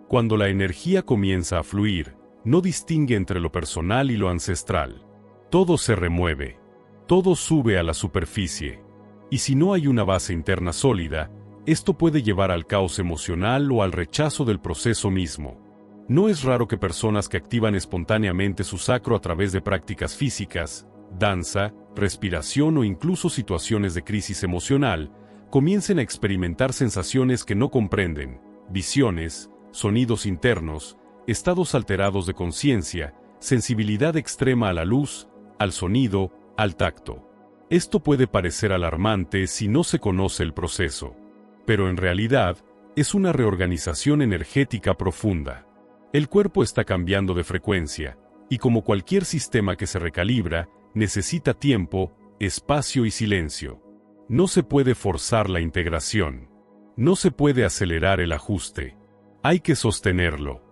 Cuando la energía comienza a fluir, no distingue entre lo personal y lo ancestral. Todo se remueve. Todo sube a la superficie. Y si no hay una base interna sólida, esto puede llevar al caos emocional o al rechazo del proceso mismo. No es raro que personas que activan espontáneamente su sacro a través de prácticas físicas, danza, respiración o incluso situaciones de crisis emocional, comiencen a experimentar sensaciones que no comprenden, visiones, sonidos internos, estados alterados de conciencia, sensibilidad extrema a la luz, al sonido, al tacto. Esto puede parecer alarmante si no se conoce el proceso, pero en realidad es una reorganización energética profunda. El cuerpo está cambiando de frecuencia, y como cualquier sistema que se recalibra, necesita tiempo, espacio y silencio. No se puede forzar la integración. No se puede acelerar el ajuste. Hay que sostenerlo.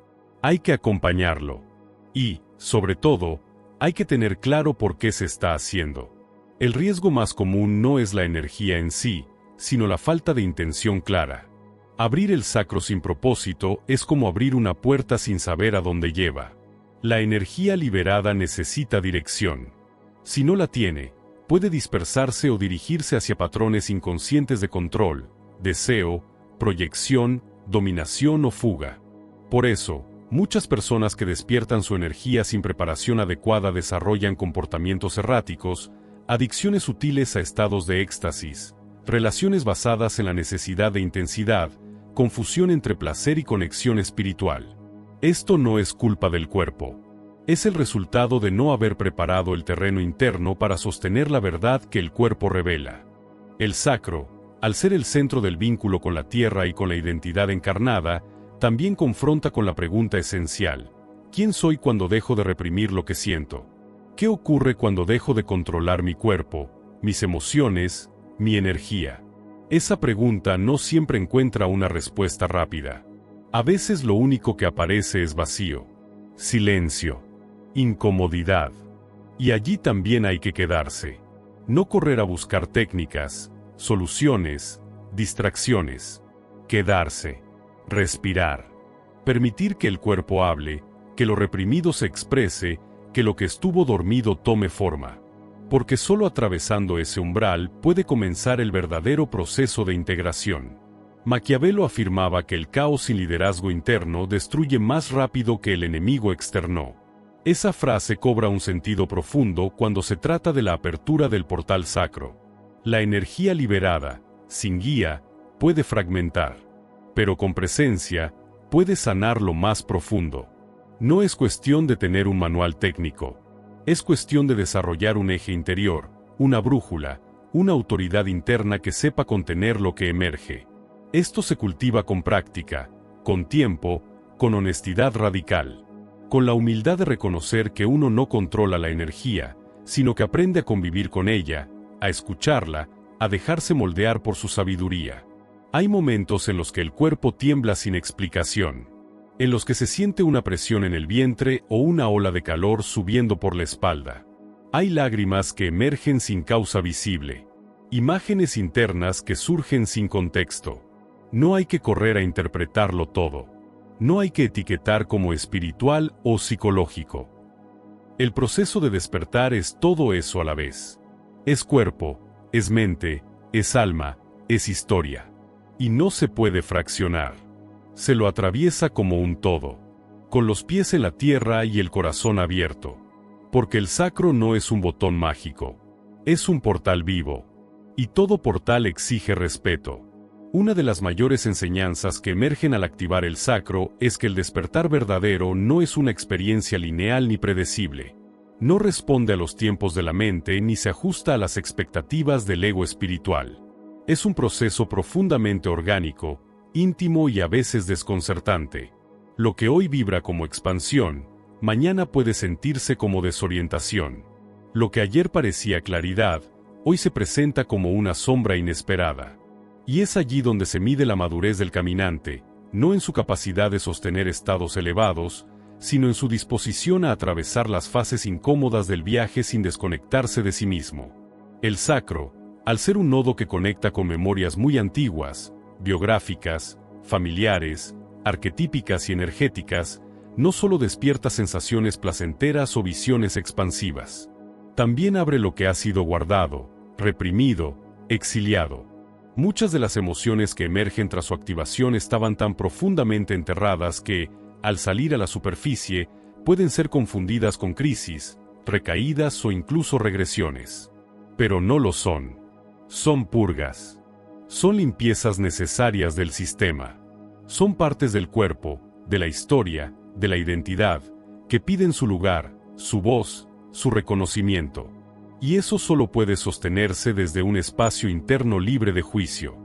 Hay que acompañarlo. Y, sobre todo, hay que tener claro por qué se está haciendo. El riesgo más común no es la energía en sí, sino la falta de intención clara. Abrir el sacro sin propósito es como abrir una puerta sin saber a dónde lleva. La energía liberada necesita dirección. Si no la tiene, puede dispersarse o dirigirse hacia patrones inconscientes de control, deseo, proyección, dominación o fuga. Por eso, muchas personas que despiertan su energía sin preparación adecuada desarrollan comportamientos erráticos, adicciones sutiles a estados de éxtasis, relaciones basadas en la necesidad de intensidad, confusión entre placer y conexión espiritual. Esto no es culpa del cuerpo. Es el resultado de no haber preparado el terreno interno para sostener la verdad que el cuerpo revela. El sacro, al ser el centro del vínculo con la tierra y con la identidad encarnada, también confronta con la pregunta esencial: ¿quién soy cuando dejo de reprimir lo que siento? ¿Qué ocurre cuando dejo de controlar mi cuerpo, mis emociones, mi energía? Esa pregunta no siempre encuentra una respuesta rápida. A veces lo único que aparece es vacío, silencio, incomodidad. Y allí también hay que quedarse. No correr a buscar técnicas, soluciones, distracciones. Quedarse, respirar, permitir que el cuerpo hable, que lo reprimido se exprese, que lo que estuvo dormido tome forma. Porque solo atravesando ese umbral puede comenzar el verdadero proceso de integración. Maquiavelo afirmaba que el caos sin liderazgo interno destruye más rápido que el enemigo externo. Esa frase cobra un sentido profundo cuando se trata de la apertura del portal sacro. La energía liberada, sin guía, puede fragmentar, pero con presencia, puede sanar lo más profundo. No es cuestión de tener un manual técnico. Es cuestión de desarrollar un eje interior, una brújula, una autoridad interna que sepa contener lo que emerge. Esto se cultiva con práctica, con tiempo, con honestidad radical, con la humildad de reconocer que uno no controla la energía, sino que aprende a convivir con ella, a escucharla, a dejarse moldear por su sabiduría. Hay momentos en los que el cuerpo tiembla sin explicación, en los que se siente una presión en el vientre o una ola de calor subiendo por la espalda. Hay lágrimas que emergen sin causa visible, imágenes internas que surgen sin contexto. No hay que correr a interpretarlo todo. No hay que etiquetar como espiritual o psicológico. El proceso de despertar es todo eso a la vez. Es cuerpo, es mente, es alma, es historia. Y no se puede fraccionar. Se lo atraviesa como un todo, con los pies en la tierra y el corazón abierto. Porque el sacro no es un botón mágico. Es un portal vivo. Y todo portal exige respeto. Una de las mayores enseñanzas que emergen al activar el sacro es que el despertar verdadero no es una experiencia lineal ni predecible. No responde a los tiempos de la mente ni se ajusta a las expectativas del ego espiritual. Es un proceso profundamente orgánico, íntimo y a veces desconcertante. Lo que hoy vibra como expansión, mañana puede sentirse como desorientación. Lo que ayer parecía claridad, hoy se presenta como una sombra inesperada. Y es allí donde se mide la madurez del caminante, no en su capacidad de sostener estados elevados, sino en su disposición a atravesar las fases incómodas del viaje sin desconectarse de sí mismo. El sacro, al ser un nodo que conecta con memorias muy antiguas, biográficas, familiares, arquetípicas y energéticas, no solo despierta sensaciones placenteras o visiones expansivas. También abre lo que ha sido guardado, reprimido, exiliado. Muchas de las emociones que emergen tras su activación estaban tan profundamente enterradas que, al salir a la superficie, pueden ser confundidas con crisis, recaídas o incluso regresiones. Pero no lo son. Son purgas. Son limpiezas necesarias del sistema. Son partes del cuerpo, de la historia, de la identidad, que piden su lugar, su voz, su reconocimiento. Y eso solo puede sostenerse desde un espacio interno libre de juicio.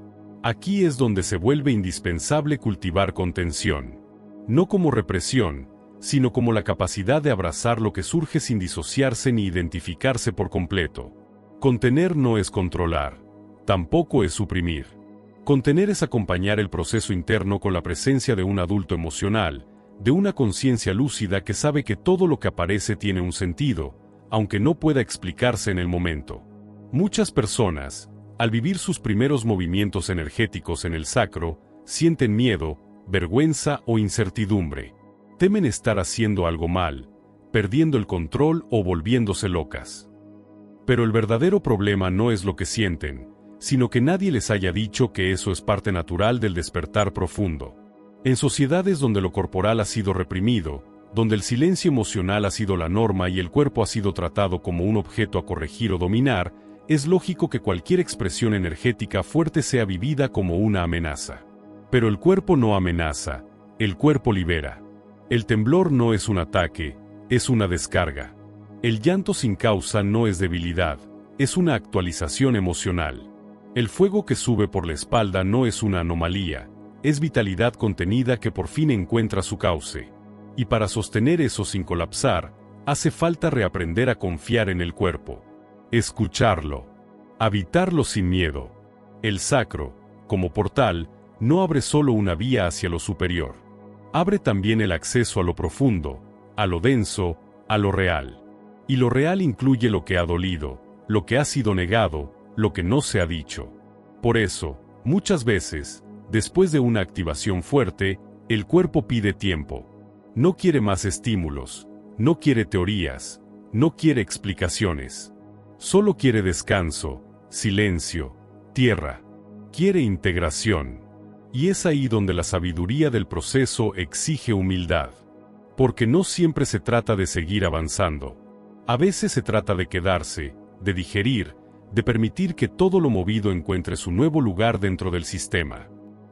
Aquí es donde se vuelve indispensable cultivar contención. No como represión, sino como la capacidad de abrazar lo que surge sin disociarse ni identificarse por completo. Contener no es controlar, tampoco es suprimir. Contener es acompañar el proceso interno con la presencia de un adulto emocional, de una conciencia lúcida que sabe que todo lo que aparece tiene un sentido, aunque no pueda explicarse en el momento. Muchas personas, al vivir sus primeros movimientos energéticos en el sacro, sienten miedo, vergüenza o incertidumbre. Temen estar haciendo algo mal, perdiendo el control o volviéndose locas. Pero el verdadero problema no es lo que sienten, sino que nadie les haya dicho que eso es parte natural del despertar profundo. En sociedades donde lo corporal ha sido reprimido, donde el silencio emocional ha sido la norma y el cuerpo ha sido tratado como un objeto a corregir o dominar, es lógico que cualquier expresión energética fuerte sea vivida como una amenaza. Pero el cuerpo no amenaza, el cuerpo libera. El temblor no es un ataque, es una descarga. El llanto sin causa no es debilidad, es una actualización emocional. El fuego que sube por la espalda no es una anomalía, es vitalidad contenida que por fin encuentra su cauce. Y para sostener eso sin colapsar, hace falta reaprender a confiar en el cuerpo. Escucharlo. Habitarlo sin miedo. El sacro, como portal, no abre solo una vía hacia lo superior. Abre también el acceso a lo profundo, a lo denso, a lo real. Y lo real incluye lo que ha dolido, lo que ha sido negado, lo que no se ha dicho. Por eso, muchas veces, después de una activación fuerte, el cuerpo pide tiempo. No quiere más estímulos, no quiere teorías, no quiere explicaciones. Solo quiere descanso, silencio, tierra. Quiere integración. Y es ahí donde la sabiduría del proceso exige humildad. Porque no siempre se trata de seguir avanzando. A veces se trata de quedarse, de digerir, de permitir que todo lo movido encuentre su nuevo lugar dentro del sistema.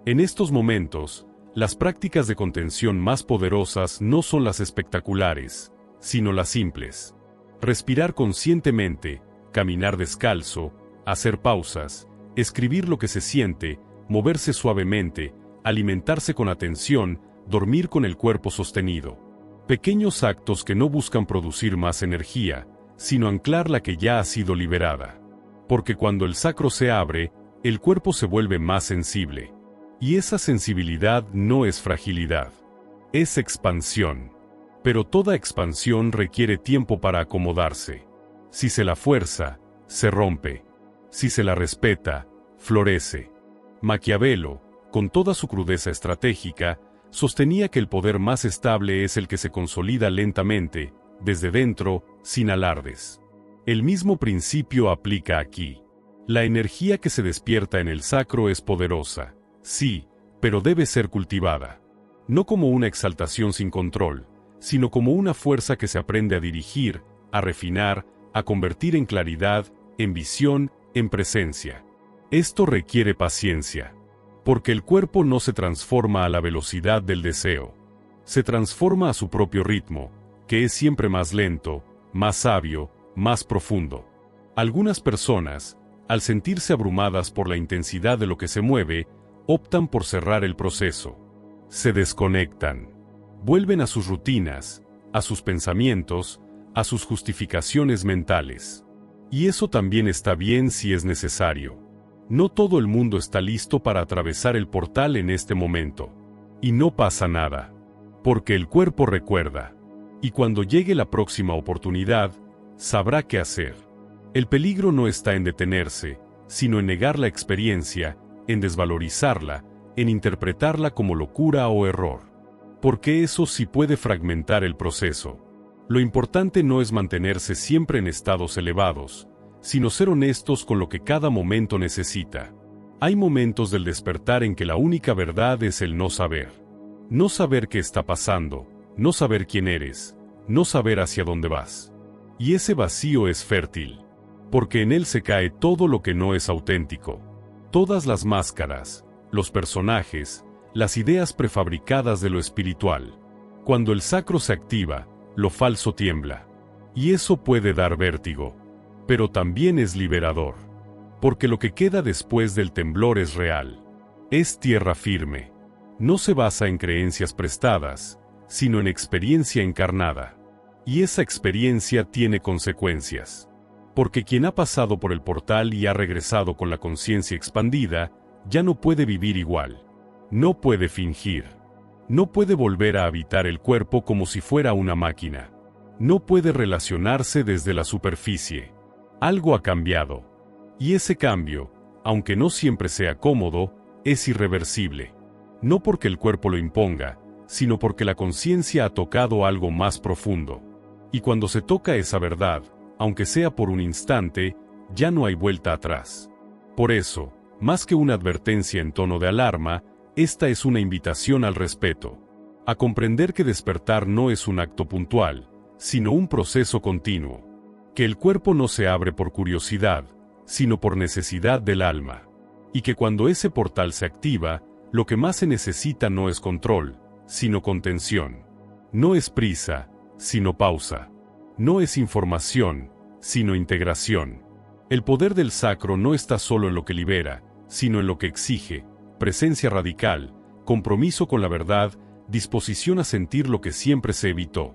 En estos momentos, las prácticas de contención más poderosas no son las espectaculares, sino las simples. Respirar conscientemente, caminar descalzo, hacer pausas, escribir lo que se siente, moverse suavemente, alimentarse con atención, dormir con el cuerpo sostenido. Pequeños actos que no buscan producir más energía, sino anclar la que ya ha sido liberada. Porque cuando el sacro se abre, el cuerpo se vuelve más sensible. Y esa sensibilidad no es fragilidad. Es expansión. Pero toda expansión requiere tiempo para acomodarse. Si se la fuerza, se rompe. Si se la respeta, florece. Maquiavelo, con toda su crudeza estratégica, sostenía que el poder más estable es el que se consolida lentamente, desde dentro, sin alardes. El mismo principio aplica aquí. La energía que se despierta en el sacro es poderosa, sí, pero debe ser cultivada. No como una exaltación sin control, sino como una fuerza que se aprende a dirigir, a refinar, a convertir en claridad, en visión, en presencia. Esto requiere paciencia. Porque el cuerpo no se transforma a la velocidad del deseo. Se transforma a su propio ritmo, que es siempre más lento, más sabio, más profundo. Algunas personas, al sentirse abrumadas por la intensidad de lo que se mueve, optan por cerrar el proceso. Se desconectan. Vuelven a sus rutinas, a sus pensamientos, a sus justificaciones mentales. Y eso también está bien si es necesario. No todo el mundo está listo para atravesar el portal en este momento. Y no pasa nada. Porque el cuerpo recuerda. Y cuando llegue la próxima oportunidad, sabrá qué hacer. El peligro no está en detenerse, sino en negar la experiencia, en desvalorizarla, en interpretarla como locura o error. Porque eso sí puede fragmentar el proceso. Lo importante no es mantenerse siempre en estados elevados, sino ser honestos con lo que cada momento necesita. Hay momentos del despertar en que la única verdad es el no saber. No saber qué está pasando, no saber quién eres, no saber hacia dónde vas. Y ese vacío es fértil, porque en él se cae todo lo que no es auténtico. Todas las máscaras, los personajes, las ideas prefabricadas de lo espiritual. Cuando el sacro se activa, lo falso tiembla. Y eso puede dar vértigo. Pero también es liberador. Porque lo que queda después del temblor es real. Es tierra firme. No se basa en creencias prestadas, sino en experiencia encarnada. Y esa experiencia tiene consecuencias. Porque quien ha pasado por el portal y ha regresado con la conciencia expandida, ya no puede vivir igual. No puede fingir. No puede volver a habitar el cuerpo como si fuera una máquina. No puede relacionarse desde la superficie. Algo ha cambiado. Y ese cambio, aunque no siempre sea cómodo, es irreversible. No porque el cuerpo lo imponga, sino porque la conciencia ha tocado algo más profundo. Y cuando se toca esa verdad, aunque sea por un instante, ya no hay vuelta atrás. Por eso, más que una advertencia en tono de alarma, esta es una invitación al respeto. A comprender que despertar no es un acto puntual, sino un proceso continuo. Que el cuerpo no se abre por curiosidad, sino por necesidad del alma. Y que cuando ese portal se activa, lo que más se necesita no es control, sino contención. No es prisa, sino pausa. No es información, sino integración. El poder del sacro no está solo en lo que libera, sino en lo que exige: presencia radical, compromiso con la verdad, disposición a sentir lo que siempre se evitó.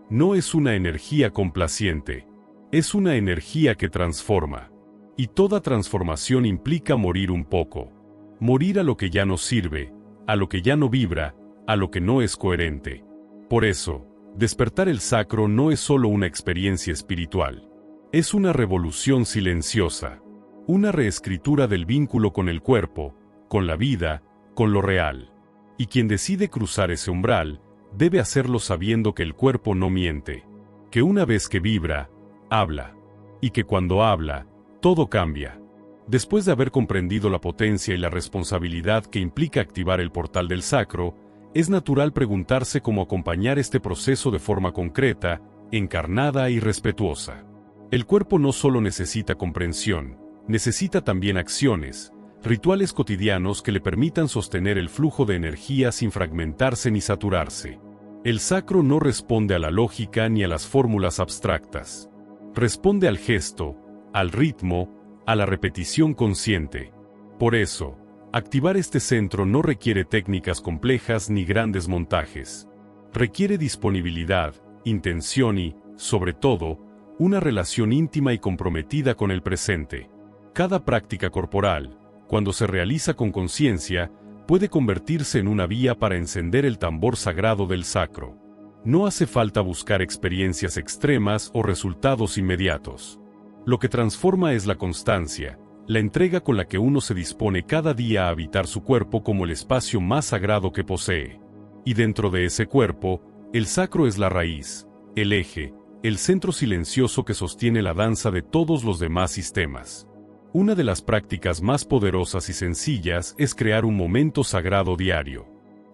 No es una energía complaciente, es una energía que transforma. Y toda transformación implica morir un poco. Morir a lo que ya no sirve, a lo que ya no vibra, a lo que no es coherente. Por eso, despertar el sacro no es solo una experiencia espiritual. Es una revolución silenciosa. Una reescritura del vínculo con el cuerpo, con la vida, con lo real. Y quien decide cruzar ese umbral, debe hacerlo sabiendo que el cuerpo no miente. Que una vez que vibra, habla. Y que cuando habla, todo cambia. Después de haber comprendido la potencia y la responsabilidad que implica activar el portal del sacro, es natural preguntarse cómo acompañar este proceso de forma concreta, encarnada y respetuosa. El cuerpo no solo necesita comprensión, necesita también acciones, rituales cotidianos que le permitan sostener el flujo de energía sin fragmentarse ni saturarse. El sacro no responde a la lógica ni a las fórmulas abstractas. Responde al gesto, al ritmo, a la repetición consciente. Por eso, activar este centro no requiere técnicas complejas ni grandes montajes. Requiere disponibilidad, intención y, sobre todo, una relación íntima y comprometida con el presente. Cada práctica corporal, cuando se realiza con conciencia, puede convertirse en una vía para encender el tambor sagrado del sacro. No hace falta buscar experiencias extremas o resultados inmediatos. Lo que transforma es la constancia, la entrega con la que uno se dispone cada día a habitar su cuerpo como el espacio más sagrado que posee. Y dentro de ese cuerpo, el sacro es la raíz, el eje, el centro silencioso que sostiene la danza de todos los demás sistemas. Una de las prácticas más poderosas y sencillas es crear un momento sagrado diario.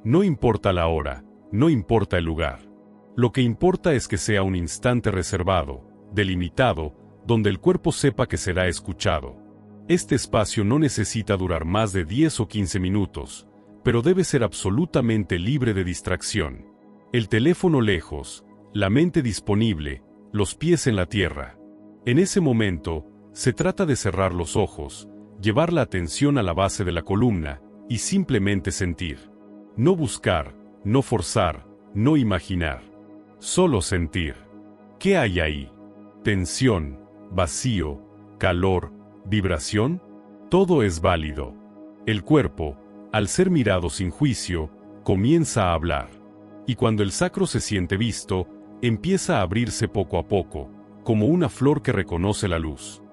No importa la hora, no importa el lugar. Lo que importa es que sea un instante reservado, delimitado, donde el cuerpo sepa que será escuchado. Este espacio no necesita durar más de 10 o 15 minutos, pero debe ser absolutamente libre de distracción. El teléfono lejos, la mente disponible, los pies en la tierra. En ese momento, Se trata de cerrar los ojos, llevar la atención a la base de la columna y simplemente sentir. No buscar, no forzar, no imaginar. Solo sentir. ¿Qué hay ahí? Tensión, vacío, calor, vibración. Todo es válido. El cuerpo, al ser mirado sin juicio, comienza a hablar. Y cuando el sacro se siente visto, empieza a abrirse poco a poco, como una flor que reconoce la luz.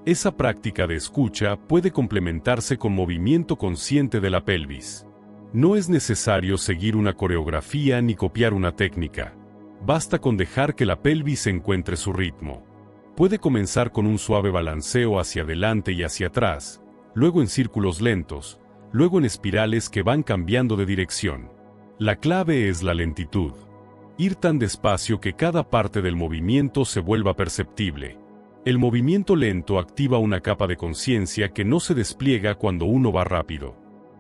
Esa práctica de escucha puede complementarse con movimiento consciente de la pelvis. No es necesario seguir una coreografía ni copiar una técnica. Basta con dejar que la pelvis encuentre su ritmo. Puede comenzar con un suave balanceo hacia adelante y hacia atrás, luego en círculos lentos, luego en espirales que van cambiando de dirección. La clave es la lentitud. Ir tan despacio que cada parte del movimiento se vuelva perceptible. El movimiento lento activa una capa de conciencia que no se despliega cuando uno va rápido.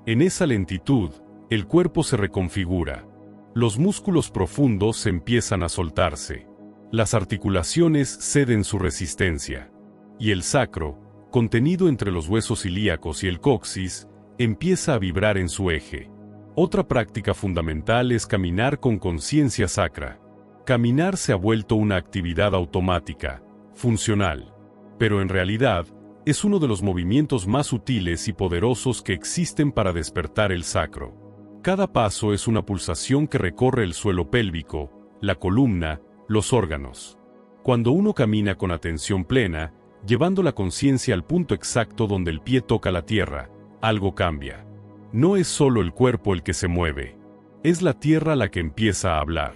En esa lentitud, el cuerpo se reconfigura. Los músculos profundos empiezan a soltarse. Las articulaciones ceden su resistencia. Y el sacro, contenido entre los huesos ilíacos y el coxis, empieza a vibrar en su eje. Otra práctica fundamental es caminar con conciencia sacra. Caminar se ha vuelto una actividad automática, funcional, pero en realidad es uno de los movimientos más sutiles y poderosos que existen para despertar el sacro. Cada paso es una pulsación que recorre el suelo pélvico, la columna, los órganos. Cuando uno camina con atención plena, llevando la conciencia al punto exacto donde el pie toca la tierra, algo cambia. No es solo el cuerpo el que se mueve, es la tierra la que empieza a hablar.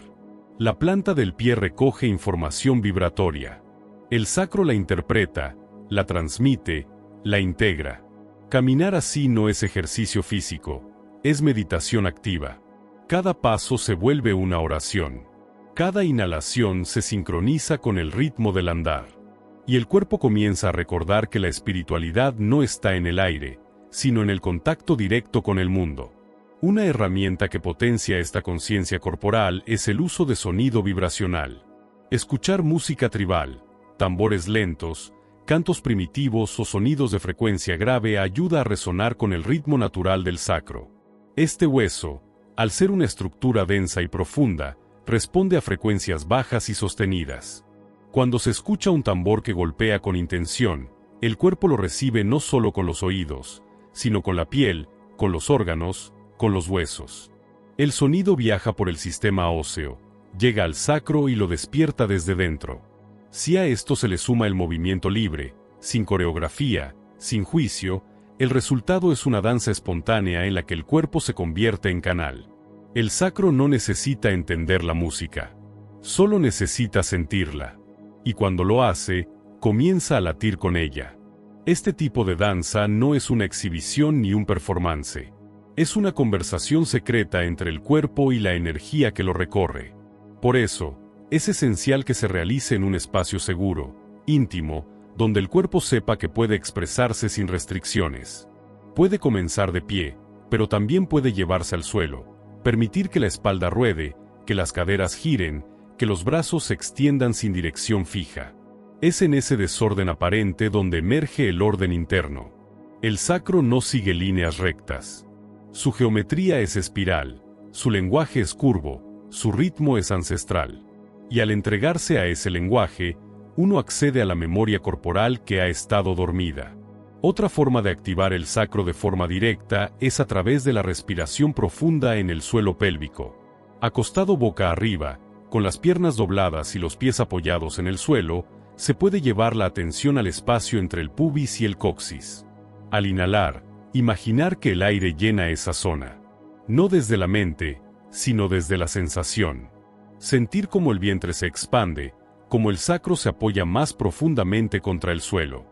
La planta del pie recoge información vibratoria. El sacro la interpreta, la transmite, la integra. Caminar así no es ejercicio físico, es meditación activa. Cada paso se vuelve una oración. Cada inhalación se sincroniza con el ritmo del andar. Y el cuerpo comienza a recordar que la espiritualidad no está en el aire, sino en el contacto directo con el mundo. Una herramienta que potencia esta conciencia corporal es el uso de sonido vibracional. Escuchar música tribal, tambores lentos, cantos primitivos o sonidos de frecuencia grave ayuda a resonar con el ritmo natural del sacro. Este hueso, al ser una estructura densa y profunda, responde a frecuencias bajas y sostenidas. Cuando se escucha un tambor que golpea con intención, el cuerpo lo recibe no solo con los oídos, sino con la piel, con los órganos, con los huesos. El sonido viaja por el sistema óseo, llega al sacro y lo despierta desde dentro. Si a esto se le suma el movimiento libre, sin coreografía, sin juicio, el resultado es una danza espontánea en la que el cuerpo se convierte en canal. El sacro no necesita entender la música, solo necesita sentirla. Y cuando lo hace, comienza a latir con ella. Este tipo de danza no es una exhibición ni un performance. Es una conversación secreta entre el cuerpo y la energía que lo recorre. Por eso, es esencial que se realice en un espacio seguro, íntimo, donde el cuerpo sepa que puede expresarse sin restricciones. Puede comenzar de pie, pero también puede llevarse al suelo, permitir que la espalda ruede, que las caderas giren, que los brazos se extiendan sin dirección fija. Es en ese desorden aparente donde emerge el orden interno. El sacro no sigue líneas rectas. Su geometría es espiral, su lenguaje es curvo, su ritmo es ancestral. Y al entregarse a ese lenguaje, uno accede a la memoria corporal que ha estado dormida. Otra forma de activar el sacro de forma directa es a través de la respiración profunda en el suelo pélvico. Acostado boca arriba, con las piernas dobladas y los pies apoyados en el suelo, se puede llevar la atención al espacio entre el pubis y el coxis. Al inhalar, imaginar que el aire llena esa zona. No desde la mente, sino desde la sensación. Sentir cómo el vientre se expande, cómo el sacro se apoya más profundamente contra el suelo.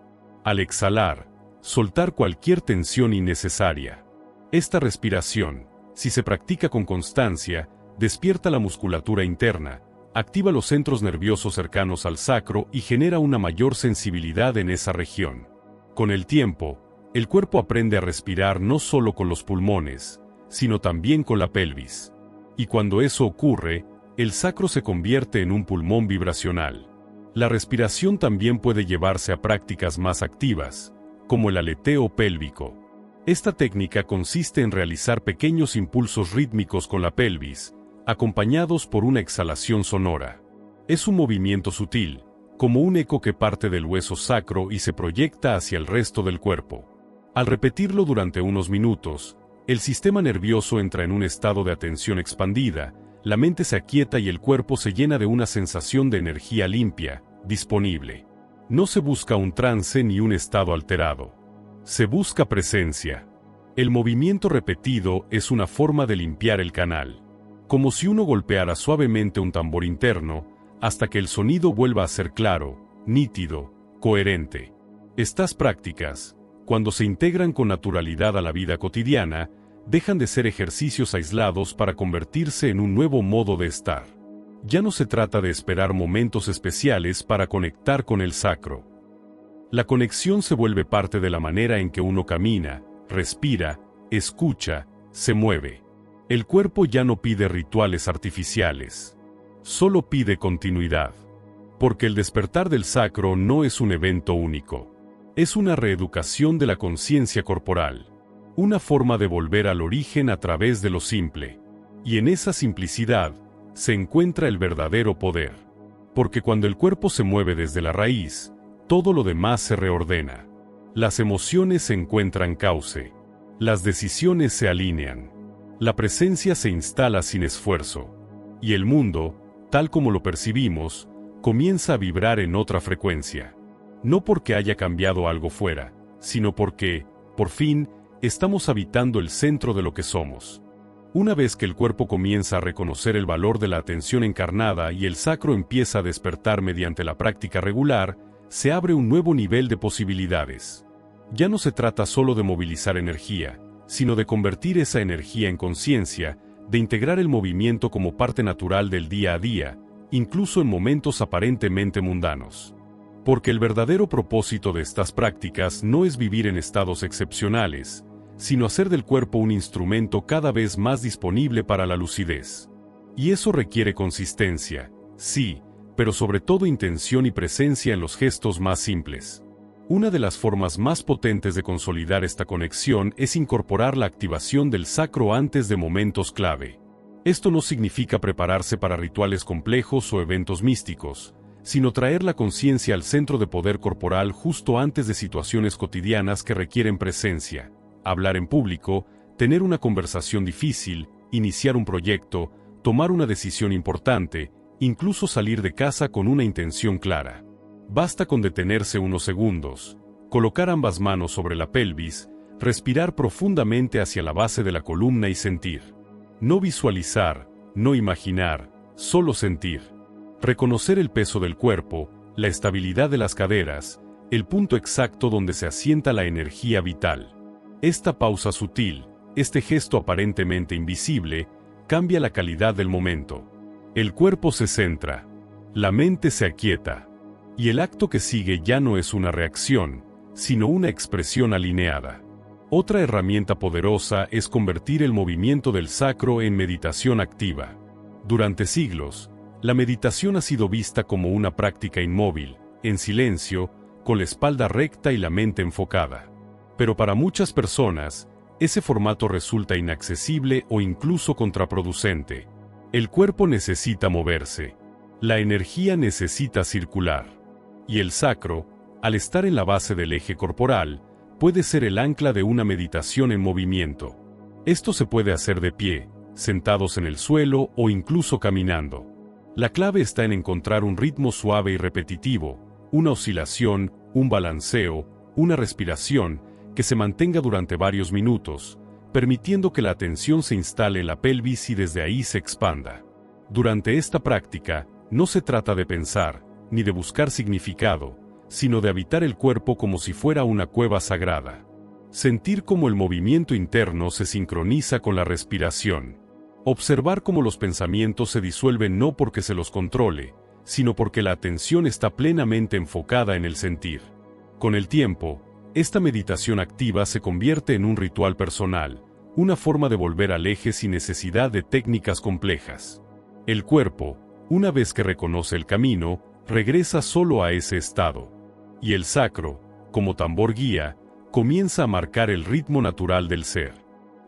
Al exhalar, soltar cualquier tensión innecesaria. Esta respiración, si se practica con constancia, despierta la musculatura interna, activa los centros nerviosos cercanos al sacro y genera una mayor sensibilidad en esa región. Con el tiempo, el cuerpo aprende a respirar no solo con los pulmones, sino también con la pelvis. Y cuando eso ocurre, el sacro se convierte en un pulmón vibracional. La respiración también puede llevarse a prácticas más activas, como el aleteo pélvico. Esta técnica consiste en realizar pequeños impulsos rítmicos con la pelvis, acompañados por una exhalación sonora. Es un movimiento sutil, como un eco que parte del hueso sacro y se proyecta hacia el resto del cuerpo. Al repetirlo durante unos minutos, el sistema nervioso entra en un estado de atención expandida, la mente se aquieta y el cuerpo se llena de una sensación de energía limpia, disponible. No se busca un trance ni un estado alterado. Se busca presencia. El movimiento repetido es una forma de limpiar el canal, como si uno golpeara suavemente un tambor interno, hasta que el sonido vuelva a ser claro, nítido, coherente. Estas prácticas, cuando se integran con naturalidad a la vida cotidiana, dejan de ser ejercicios aislados para convertirse en un nuevo modo de estar. Ya no se trata de esperar momentos especiales para conectar con el sacro. La conexión se vuelve parte de la manera en que uno camina, respira, escucha, se mueve. El cuerpo ya no pide rituales artificiales. Solo pide continuidad. Porque el despertar del sacro no es un evento único. Es una reeducación de la conciencia corporal. Una forma de volver al origen a través de lo simple. Y en esa simplicidad se encuentra el verdadero poder. Porque cuando el cuerpo se mueve desde la raíz, todo lo demás se reordena. Las emociones se encuentran cauce. Las decisiones se alinean. La presencia se instala sin esfuerzo. Y el mundo, tal como lo percibimos, comienza a vibrar en otra frecuencia. No porque haya cambiado algo fuera, sino porque, por fin, estamos habitando el centro de lo que somos. Una vez que el cuerpo comienza a reconocer el valor de la atención encarnada y el sacro empieza a despertar mediante la práctica regular, se abre un nuevo nivel de posibilidades. Ya no se trata solo de movilizar energía, sino de convertir esa energía en conciencia, de integrar el movimiento como parte natural del día a día, incluso en momentos aparentemente mundanos. Porque el verdadero propósito de estas prácticas no es vivir en estados excepcionales, sino hacer del cuerpo un instrumento cada vez más disponible para la lucidez. Y eso requiere consistencia, sí, pero sobre todo intención y presencia en los gestos más simples. Una de las formas más potentes de consolidar esta conexión es incorporar la activación del sacro antes de momentos clave. Esto no significa prepararse para rituales complejos o eventos místicos, sino traer la conciencia al centro de poder corporal justo antes de situaciones cotidianas que requieren presencia. Hablar en público, tener una conversación difícil, iniciar un proyecto, tomar una decisión importante, incluso salir de casa con una intención clara. Basta con detenerse unos segundos, colocar ambas manos sobre la pelvis, respirar profundamente hacia la base de la columna y sentir. No visualizar, no imaginar, solo sentir. Reconocer el peso del cuerpo, la estabilidad de las caderas, el punto exacto donde se asienta la energía vital. Esta pausa sutil, este gesto aparentemente invisible, cambia la calidad del momento. El cuerpo se centra, la mente se aquieta, y el acto que sigue ya no es una reacción, sino una expresión alineada. Otra herramienta poderosa es convertir el movimiento del sacro en meditación activa. Durante siglos, la meditación ha sido vista como una práctica inmóvil, en silencio, con la espalda recta y la mente enfocada. Pero para muchas personas, ese formato resulta inaccesible o incluso contraproducente. El cuerpo necesita moverse. La energía necesita circular. Y el sacro, al estar en la base del eje corporal, puede ser el ancla de una meditación en movimiento. Esto se puede hacer de pie, sentados en el suelo o incluso caminando. La clave está en encontrar un ritmo suave y repetitivo, una oscilación, un balanceo, una respiración, que se mantenga durante varios minutos, permitiendo que la atención se instale en la pelvis y desde ahí se expanda. Durante esta práctica, no se trata de pensar, ni de buscar significado, sino de habitar el cuerpo como si fuera una cueva sagrada. Sentir cómo el movimiento interno se sincroniza con la respiración. Observar cómo los pensamientos se disuelven no porque se los controle, sino porque la atención está plenamente enfocada en el sentir. Con el tiempo, esta meditación activa se convierte en un ritual personal, una forma de volver al eje sin necesidad de técnicas complejas. El cuerpo, una vez que reconoce el camino, regresa solo a ese estado. Y el sacro, como tambor guía, comienza a marcar el ritmo natural del ser.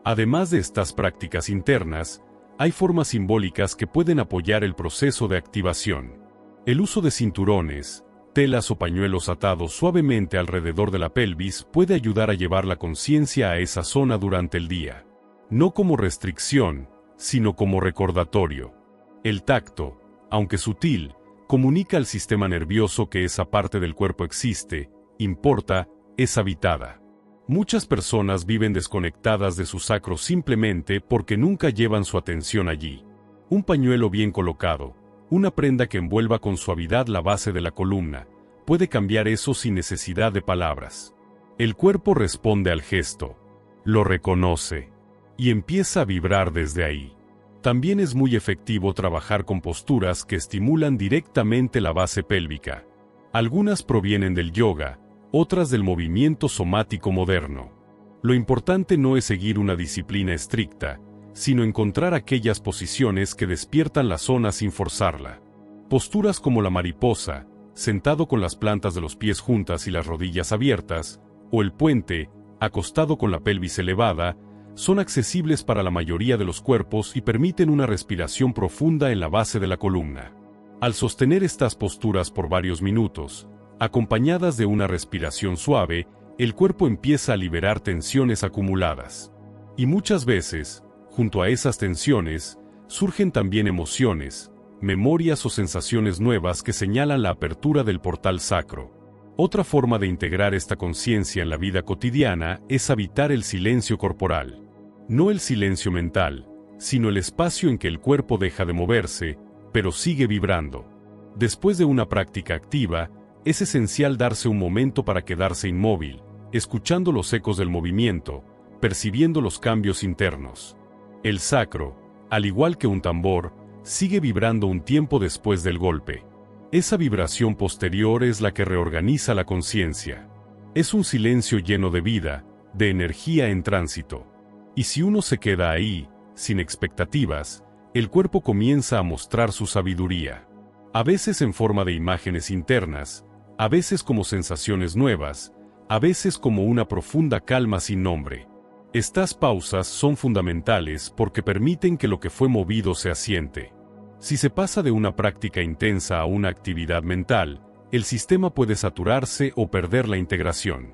Además de estas prácticas internas, hay formas simbólicas que pueden apoyar el proceso de activación. El uso de cinturones, telas o pañuelos atados suavemente alrededor de la pelvis puede ayudar a llevar la conciencia a esa zona durante el día. No como restricción, sino como recordatorio. El tacto, aunque sutil, comunica al sistema nervioso que esa parte del cuerpo existe, importa, es habitada. Muchas personas viven desconectadas de su sacro simplemente porque nunca llevan su atención allí. Un pañuelo bien colocado, una prenda que envuelva con suavidad la base de la columna, puede cambiar eso sin necesidad de palabras. El cuerpo responde al gesto, lo reconoce, y empieza a vibrar desde ahí. También es muy efectivo trabajar con posturas que estimulan directamente la base pélvica. Algunas provienen del yoga, otras del movimiento somático moderno. Lo importante no es seguir una disciplina estricta, sino encontrar aquellas posiciones que despiertan la zona sin forzarla. Posturas como la mariposa, sentado con las plantas de los pies juntas y las rodillas abiertas, o el puente, acostado con la pelvis elevada, son accesibles para la mayoría de los cuerpos y permiten una respiración profunda en la base de la columna. Al sostener estas posturas por varios minutos, acompañadas de una respiración suave, el cuerpo empieza a liberar tensiones acumuladas. Y muchas veces, junto a esas tensiones, surgen también emociones, memorias o sensaciones nuevas que señalan la apertura del portal sacro. Otra forma de integrar esta conciencia en la vida cotidiana es habitar el silencio corporal. No el silencio mental, sino el espacio en que el cuerpo deja de moverse, pero sigue vibrando. Después de una práctica activa, es esencial darse un momento para quedarse inmóvil, escuchando los ecos del movimiento, percibiendo los cambios internos. El sacro, al igual que un tambor, sigue vibrando un tiempo después del golpe. Esa vibración posterior es la que reorganiza la conciencia. Es un silencio lleno de vida, de energía en tránsito. Y si uno se queda ahí, sin expectativas, el cuerpo comienza a mostrar su sabiduría. A veces en forma de imágenes internas, a veces como sensaciones nuevas, a veces como una profunda calma sin nombre. Estas pausas son fundamentales porque permiten que lo que fue movido se asiente. Si se pasa de una práctica intensa a una actividad mental, el sistema puede saturarse o perder la integración.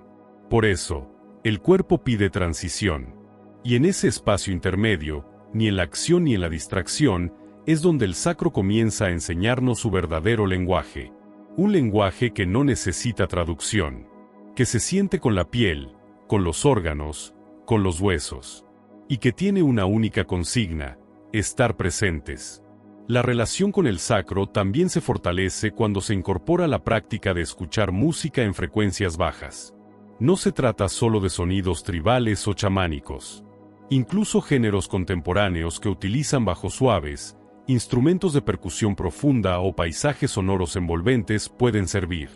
Por eso, el cuerpo pide transición. Y en ese espacio intermedio, ni en la acción ni en la distracción, es donde el sacro comienza a enseñarnos su verdadero lenguaje. Un lenguaje que no necesita traducción, que se siente con la piel, con los órganos, con los huesos, y que tiene una única consigna: estar presentes. La relación con el sacro también se fortalece cuando se incorpora la práctica de escuchar música en frecuencias bajas. No se trata solo de sonidos tribales o chamánicos. Incluso géneros contemporáneos que utilizan bajos suaves, instrumentos de percusión profunda o paisajes sonoros envolventes pueden servir.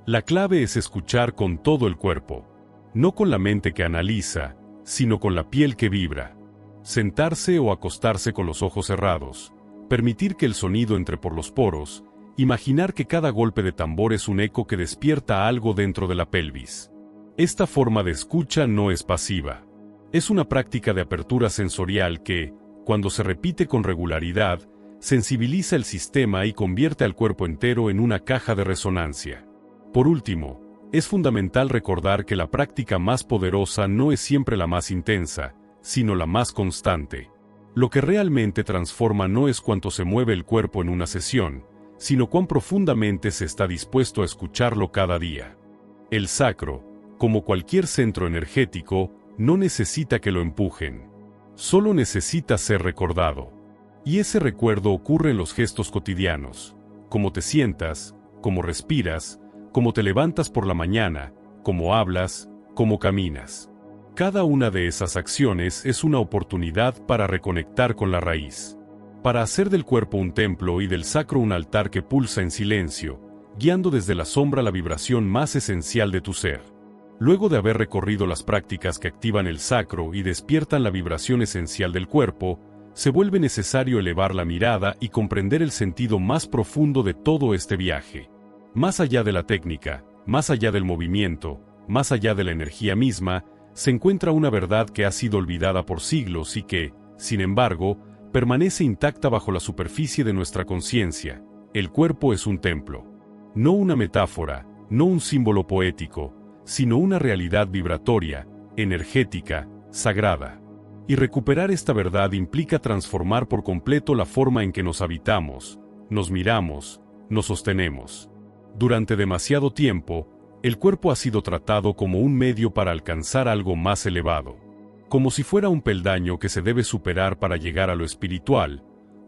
La clave es escuchar con todo el cuerpo, no con la mente que analiza, sino con la piel que vibra. Sentarse o acostarse con los ojos cerrados, permitir que el sonido entre por los poros, imaginar que cada golpe de tambor es un eco que despierta algo dentro de la pelvis. Esta forma de escucha no es pasiva. Es una práctica de apertura sensorial que, cuando se repite con regularidad, sensibiliza el sistema y convierte al cuerpo entero en una caja de resonancia. Por último, es fundamental recordar que la práctica más poderosa no es siempre la más intensa, sino la más constante. Lo que realmente transforma no es cuánto se mueve el cuerpo en una sesión, sino cuán profundamente se está dispuesto a escucharlo cada día. El sacro, como cualquier centro energético, no necesita que lo empujen. Solo necesita ser recordado. Y ese recuerdo ocurre en los gestos cotidianos: cómo te sientas, cómo respiras, cómo te levantas por la mañana, cómo hablas, cómo caminas. Cada una de esas acciones es una oportunidad para reconectar con la raíz. Para hacer del cuerpo un templo y del sacro un altar que pulsa en silencio, guiando desde la sombra la vibración más esencial de tu ser. Luego de haber recorrido las prácticas que activan el sacro y despiertan la vibración esencial del cuerpo, se vuelve necesario elevar la mirada y comprender el sentido más profundo de todo este viaje. Más allá de la técnica, más allá del movimiento, más allá de la energía misma, se encuentra una verdad que ha sido olvidada por siglos y que, sin embargo, permanece intacta bajo la superficie de nuestra conciencia. El cuerpo es un templo. No una metáfora, no un símbolo poético, sino una realidad vibratoria, energética, sagrada. Y recuperar esta verdad implica transformar por completo la forma en que nos habitamos, nos miramos, nos sostenemos. Durante demasiado tiempo, el cuerpo ha sido tratado como un medio para alcanzar algo más elevado, como si fuera un peldaño que se debe superar para llegar a lo espiritual,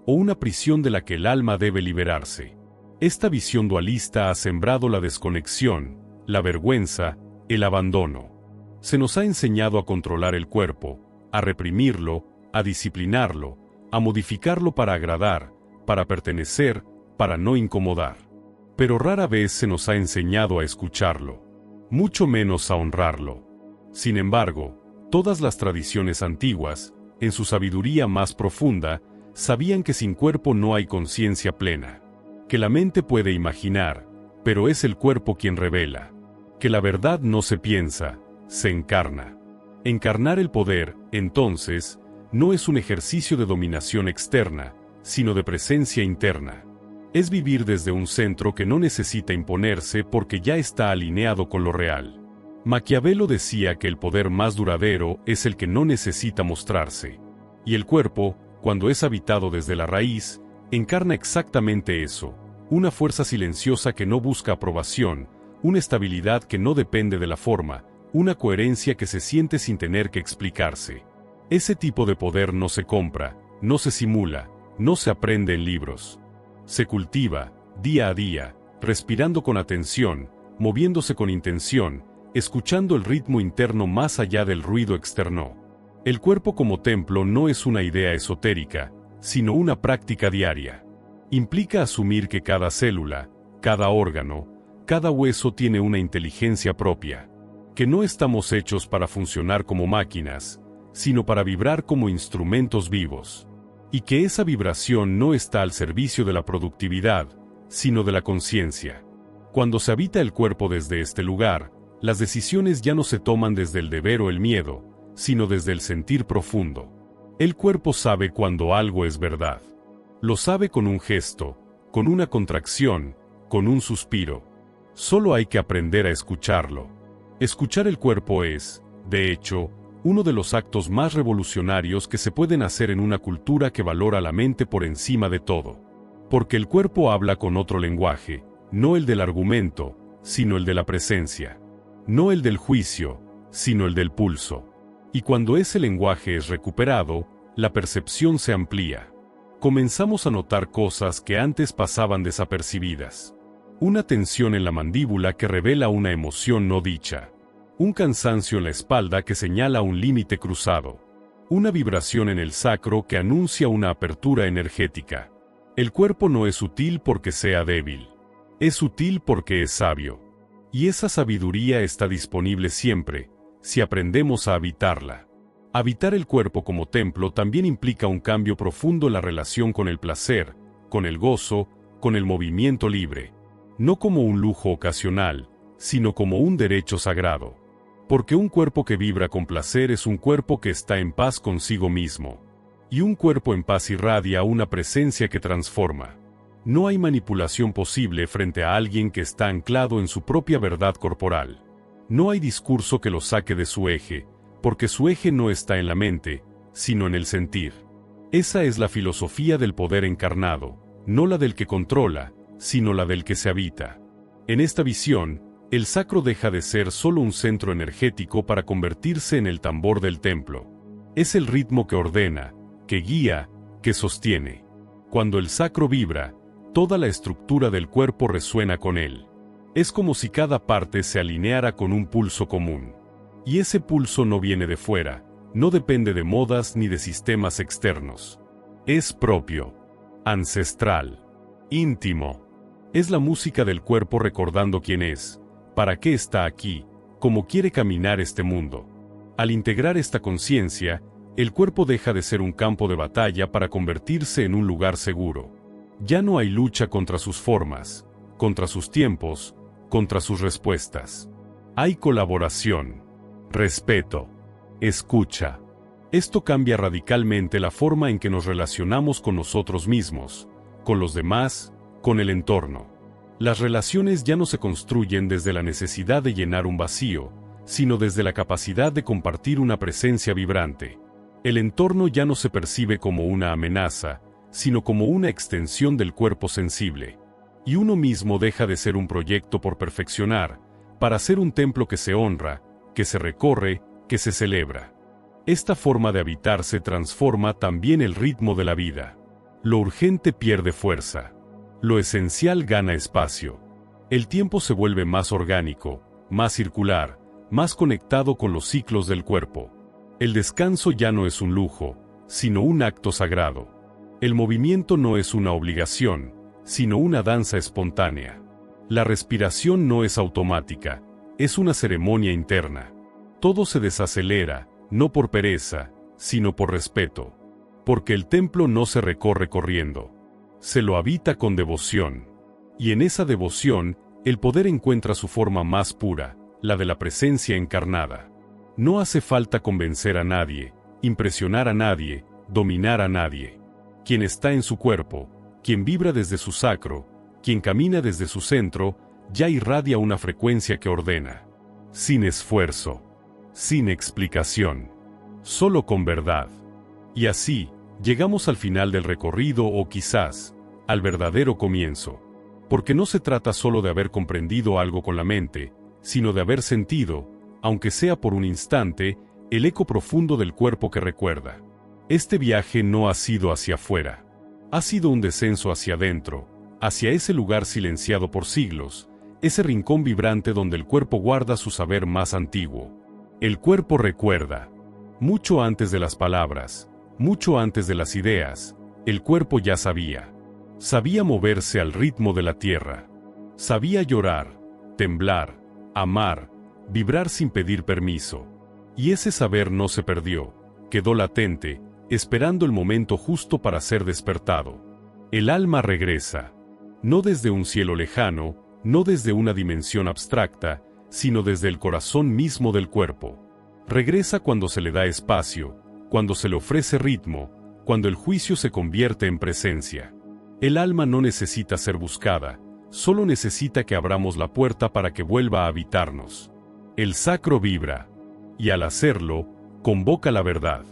o una prisión de la que el alma debe liberarse. Esta visión dualista ha sembrado la desconexión, la vergüenza, el abandono. Se nos ha enseñado a controlar el cuerpo, a reprimirlo, a disciplinarlo, a modificarlo para agradar, para pertenecer, para no incomodar. Pero rara vez se nos ha enseñado a escucharlo, mucho menos a honrarlo. Sin embargo, todas las tradiciones antiguas, en su sabiduría más profunda, sabían que sin cuerpo no hay conciencia plena, que la mente puede imaginar, pero es el cuerpo quien revela, que la verdad no se piensa, se encarna. Encarnar el poder, entonces, no es un ejercicio de dominación externa, sino de presencia interna. Es vivir desde un centro que no necesita imponerse porque ya está alineado con lo real. Maquiavelo decía que el poder más duradero es el que no necesita mostrarse. Y el cuerpo, cuando es habitado desde la raíz, encarna exactamente eso, una fuerza silenciosa que no busca aprobación, una estabilidad que no depende de la forma, una coherencia que se siente sin tener que explicarse. Ese tipo de poder no se compra, no se simula, no se aprende en libros. Se cultiva, día a día, respirando con atención, moviéndose con intención, escuchando el ritmo interno más allá del ruido externo. El cuerpo como templo no es una idea esotérica, sino una práctica diaria. Implica asumir que cada célula, cada órgano, cada hueso tiene una inteligencia propia, que no estamos hechos para funcionar como máquinas, sino para vibrar como instrumentos vivos. Y que esa vibración no está al servicio de la productividad, sino de la conciencia. Cuando se habita el cuerpo desde este lugar, las decisiones ya no se toman desde el deber o el miedo, sino desde el sentir profundo. El cuerpo sabe cuando algo es verdad. Lo sabe con un gesto, con una contracción, con un suspiro. Solo hay que aprender a escucharlo. Escuchar el cuerpo es, de hecho, uno de los actos más revolucionarios que se pueden hacer en una cultura que valora la mente por encima de todo. Porque el cuerpo habla con otro lenguaje, no el del argumento, sino el de la presencia. No el del juicio, sino el del pulso. Y cuando ese lenguaje es recuperado, la percepción se amplía. Comenzamos a notar cosas que antes pasaban desapercibidas. Una tensión en la mandíbula que revela una emoción no dicha. Un cansancio en la espalda que señala un límite cruzado. Una vibración en el sacro que anuncia una apertura energética. El cuerpo no es sutil porque sea débil. Es sutil porque es sabio. Y esa sabiduría está disponible siempre, si aprendemos a habitarla. Habitar el cuerpo como templo también implica un cambio profundo en la relación con el placer, con el gozo, con el movimiento libre. No como un lujo ocasional, sino como un derecho sagrado. Porque un cuerpo que vibra con placer es un cuerpo que está en paz consigo mismo. Y un cuerpo en paz irradia una presencia que transforma. No hay manipulación posible frente a alguien que está anclado en su propia verdad corporal. No hay discurso que lo saque de su eje, porque su eje no está en la mente, sino en el sentir. Esa es la filosofía del poder encarnado, no la del que controla, sino la del que se habita. En esta visión, el sacro deja de ser solo un centro energético para convertirse en el tambor del templo. Es el ritmo que ordena, que guía, que sostiene. Cuando el sacro vibra, toda la estructura del cuerpo resuena con él. Es como si cada parte se alineara con un pulso común. Y ese pulso no viene de fuera, no depende de modas ni de sistemas externos. Es propio, ancestral, íntimo. Es la música del cuerpo recordando quién es, para qué está aquí, cómo quiere caminar este mundo. Al integrar esta conciencia, el cuerpo deja de ser un campo de batalla para convertirse en un lugar seguro. Ya no hay lucha contra sus formas, contra sus tiempos, contra sus respuestas. Hay colaboración, respeto, escucha. Esto cambia radicalmente la forma en que nos relacionamos con nosotros mismos, con los demás, con el entorno. Las relaciones ya no se construyen desde la necesidad de llenar un vacío, sino desde la capacidad de compartir una presencia vibrante. El entorno ya no se percibe como una amenaza, sino como una extensión del cuerpo sensible. Y uno mismo deja de ser un proyecto por perfeccionar, para ser un templo que se honra, que se recorre, que se celebra. Esta forma de habitarse transforma también el ritmo de la vida. Lo urgente pierde fuerza. Lo esencial gana espacio. El tiempo se vuelve más orgánico, más circular, más conectado con los ciclos del cuerpo. El descanso ya no es un lujo, sino un acto sagrado. El movimiento no es una obligación, sino una danza espontánea. La respiración no es automática, es una ceremonia interna. Todo se desacelera, no por pereza, sino por respeto. Porque el templo no se recorre corriendo. Se lo habita con devoción. Y en esa devoción, el poder encuentra su forma más pura, la de la presencia encarnada. No hace falta convencer a nadie, impresionar a nadie, dominar a nadie. Quien está en su cuerpo, quien vibra desde su sacro, quien camina desde su centro, ya irradia una frecuencia que ordena. Sin esfuerzo. Sin explicación. Solo con verdad. Y así, llegamos al final del recorrido o quizás, al verdadero comienzo. Porque no se trata solo de haber comprendido algo con la mente, sino de haber sentido, aunque sea por un instante, el eco profundo del cuerpo que recuerda. Este viaje no ha sido hacia afuera. Ha sido un descenso hacia adentro, hacia ese lugar silenciado por siglos, ese rincón vibrante donde el cuerpo guarda su saber más antiguo. El cuerpo recuerda. Mucho antes de las palabras, mucho antes de las ideas, el cuerpo ya sabía. Sabía moverse al ritmo de la tierra. Sabía llorar, temblar, amar, vibrar sin pedir permiso. Y ese saber no se perdió, quedó latente, esperando el momento justo para ser despertado. El alma regresa. No desde un cielo lejano, no desde una dimensión abstracta, sino desde el corazón mismo del cuerpo. Regresa cuando se le da espacio, cuando se le ofrece ritmo, cuando el juicio se convierte en presencia. El alma no necesita ser buscada, solo necesita que abramos la puerta para que vuelva a habitarnos. El sacro vibra, y al hacerlo, convoca la verdad.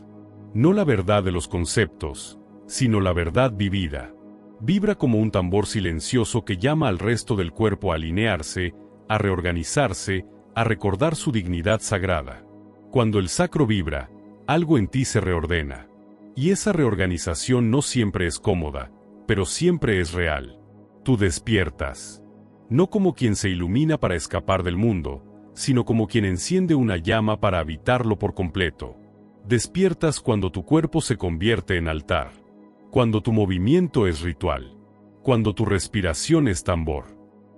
No la verdad de los conceptos, sino la verdad vivida. Vibra como un tambor silencioso que llama al resto del cuerpo a alinearse, a reorganizarse, a recordar su dignidad sagrada. Cuando el sacro vibra, algo en ti se reordena. Y esa reorganización no siempre es cómoda, pero siempre es real. Tú despiertas. No como quien se ilumina para escapar del mundo, sino como quien enciende una llama para habitarlo por completo. Despiertas cuando tu cuerpo se convierte en altar. Cuando tu movimiento es ritual. Cuando tu respiración es tambor.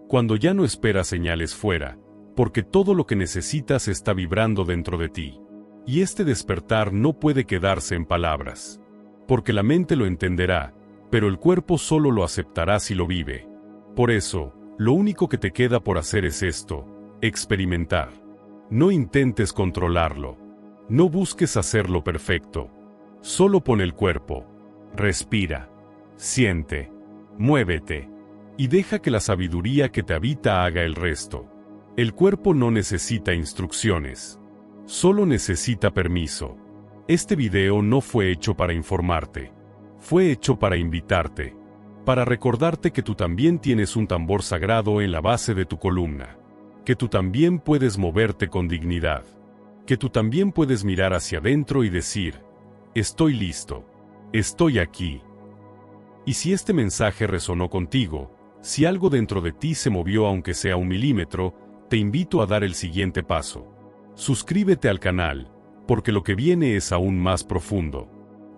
Cuando ya no esperas señales fuera, porque todo lo que necesitas está vibrando dentro de ti. Y este despertar no puede quedarse en palabras. Porque la mente lo entenderá, pero el cuerpo solo lo aceptará si lo vive. Por eso, lo único que te queda por hacer es esto, experimentar. No intentes controlarlo. No busques hacerlo perfecto. Solo pon el cuerpo. Respira. Siente. Muévete. Y deja que la sabiduría que te habita haga el resto. El cuerpo no necesita instrucciones. Solo necesita permiso. Este video no fue hecho para informarte. Fue hecho para invitarte. Para recordarte que tú también tienes un tambor sagrado en la base de tu columna. Que tú también puedes moverte con dignidad. Que tú también puedes mirar hacia adentro y decir, estoy listo. Estoy aquí. Y si este mensaje resonó contigo, si algo dentro de ti se movió aunque sea 1 milímetro, te invito a dar el siguiente paso. Suscríbete al canal, porque lo que viene es aún más profundo.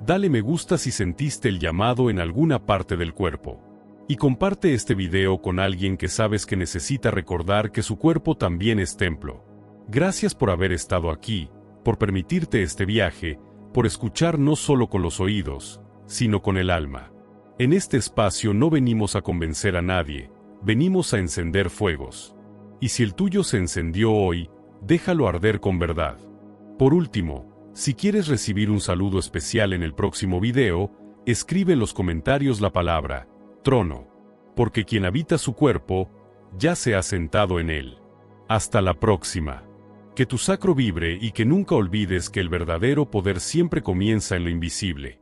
Dale me gusta si sentiste el llamado en alguna parte del cuerpo. Y comparte este video con alguien que sabes que necesita recordar que su cuerpo también es templo. Gracias por haber estado aquí, por permitirte este viaje, por escuchar no solo con los oídos, sino con el alma. En este espacio no venimos a convencer a nadie, venimos a encender fuegos. Y si el tuyo se encendió hoy, déjalo arder con verdad. Por último, si quieres recibir un saludo especial en el próximo video, escribe en los comentarios la palabra trono, porque quien habita su cuerpo, ya se ha sentado en él. Hasta la próxima. Que tu sacro vibre y que nunca olvides que el verdadero poder siempre comienza en lo invisible.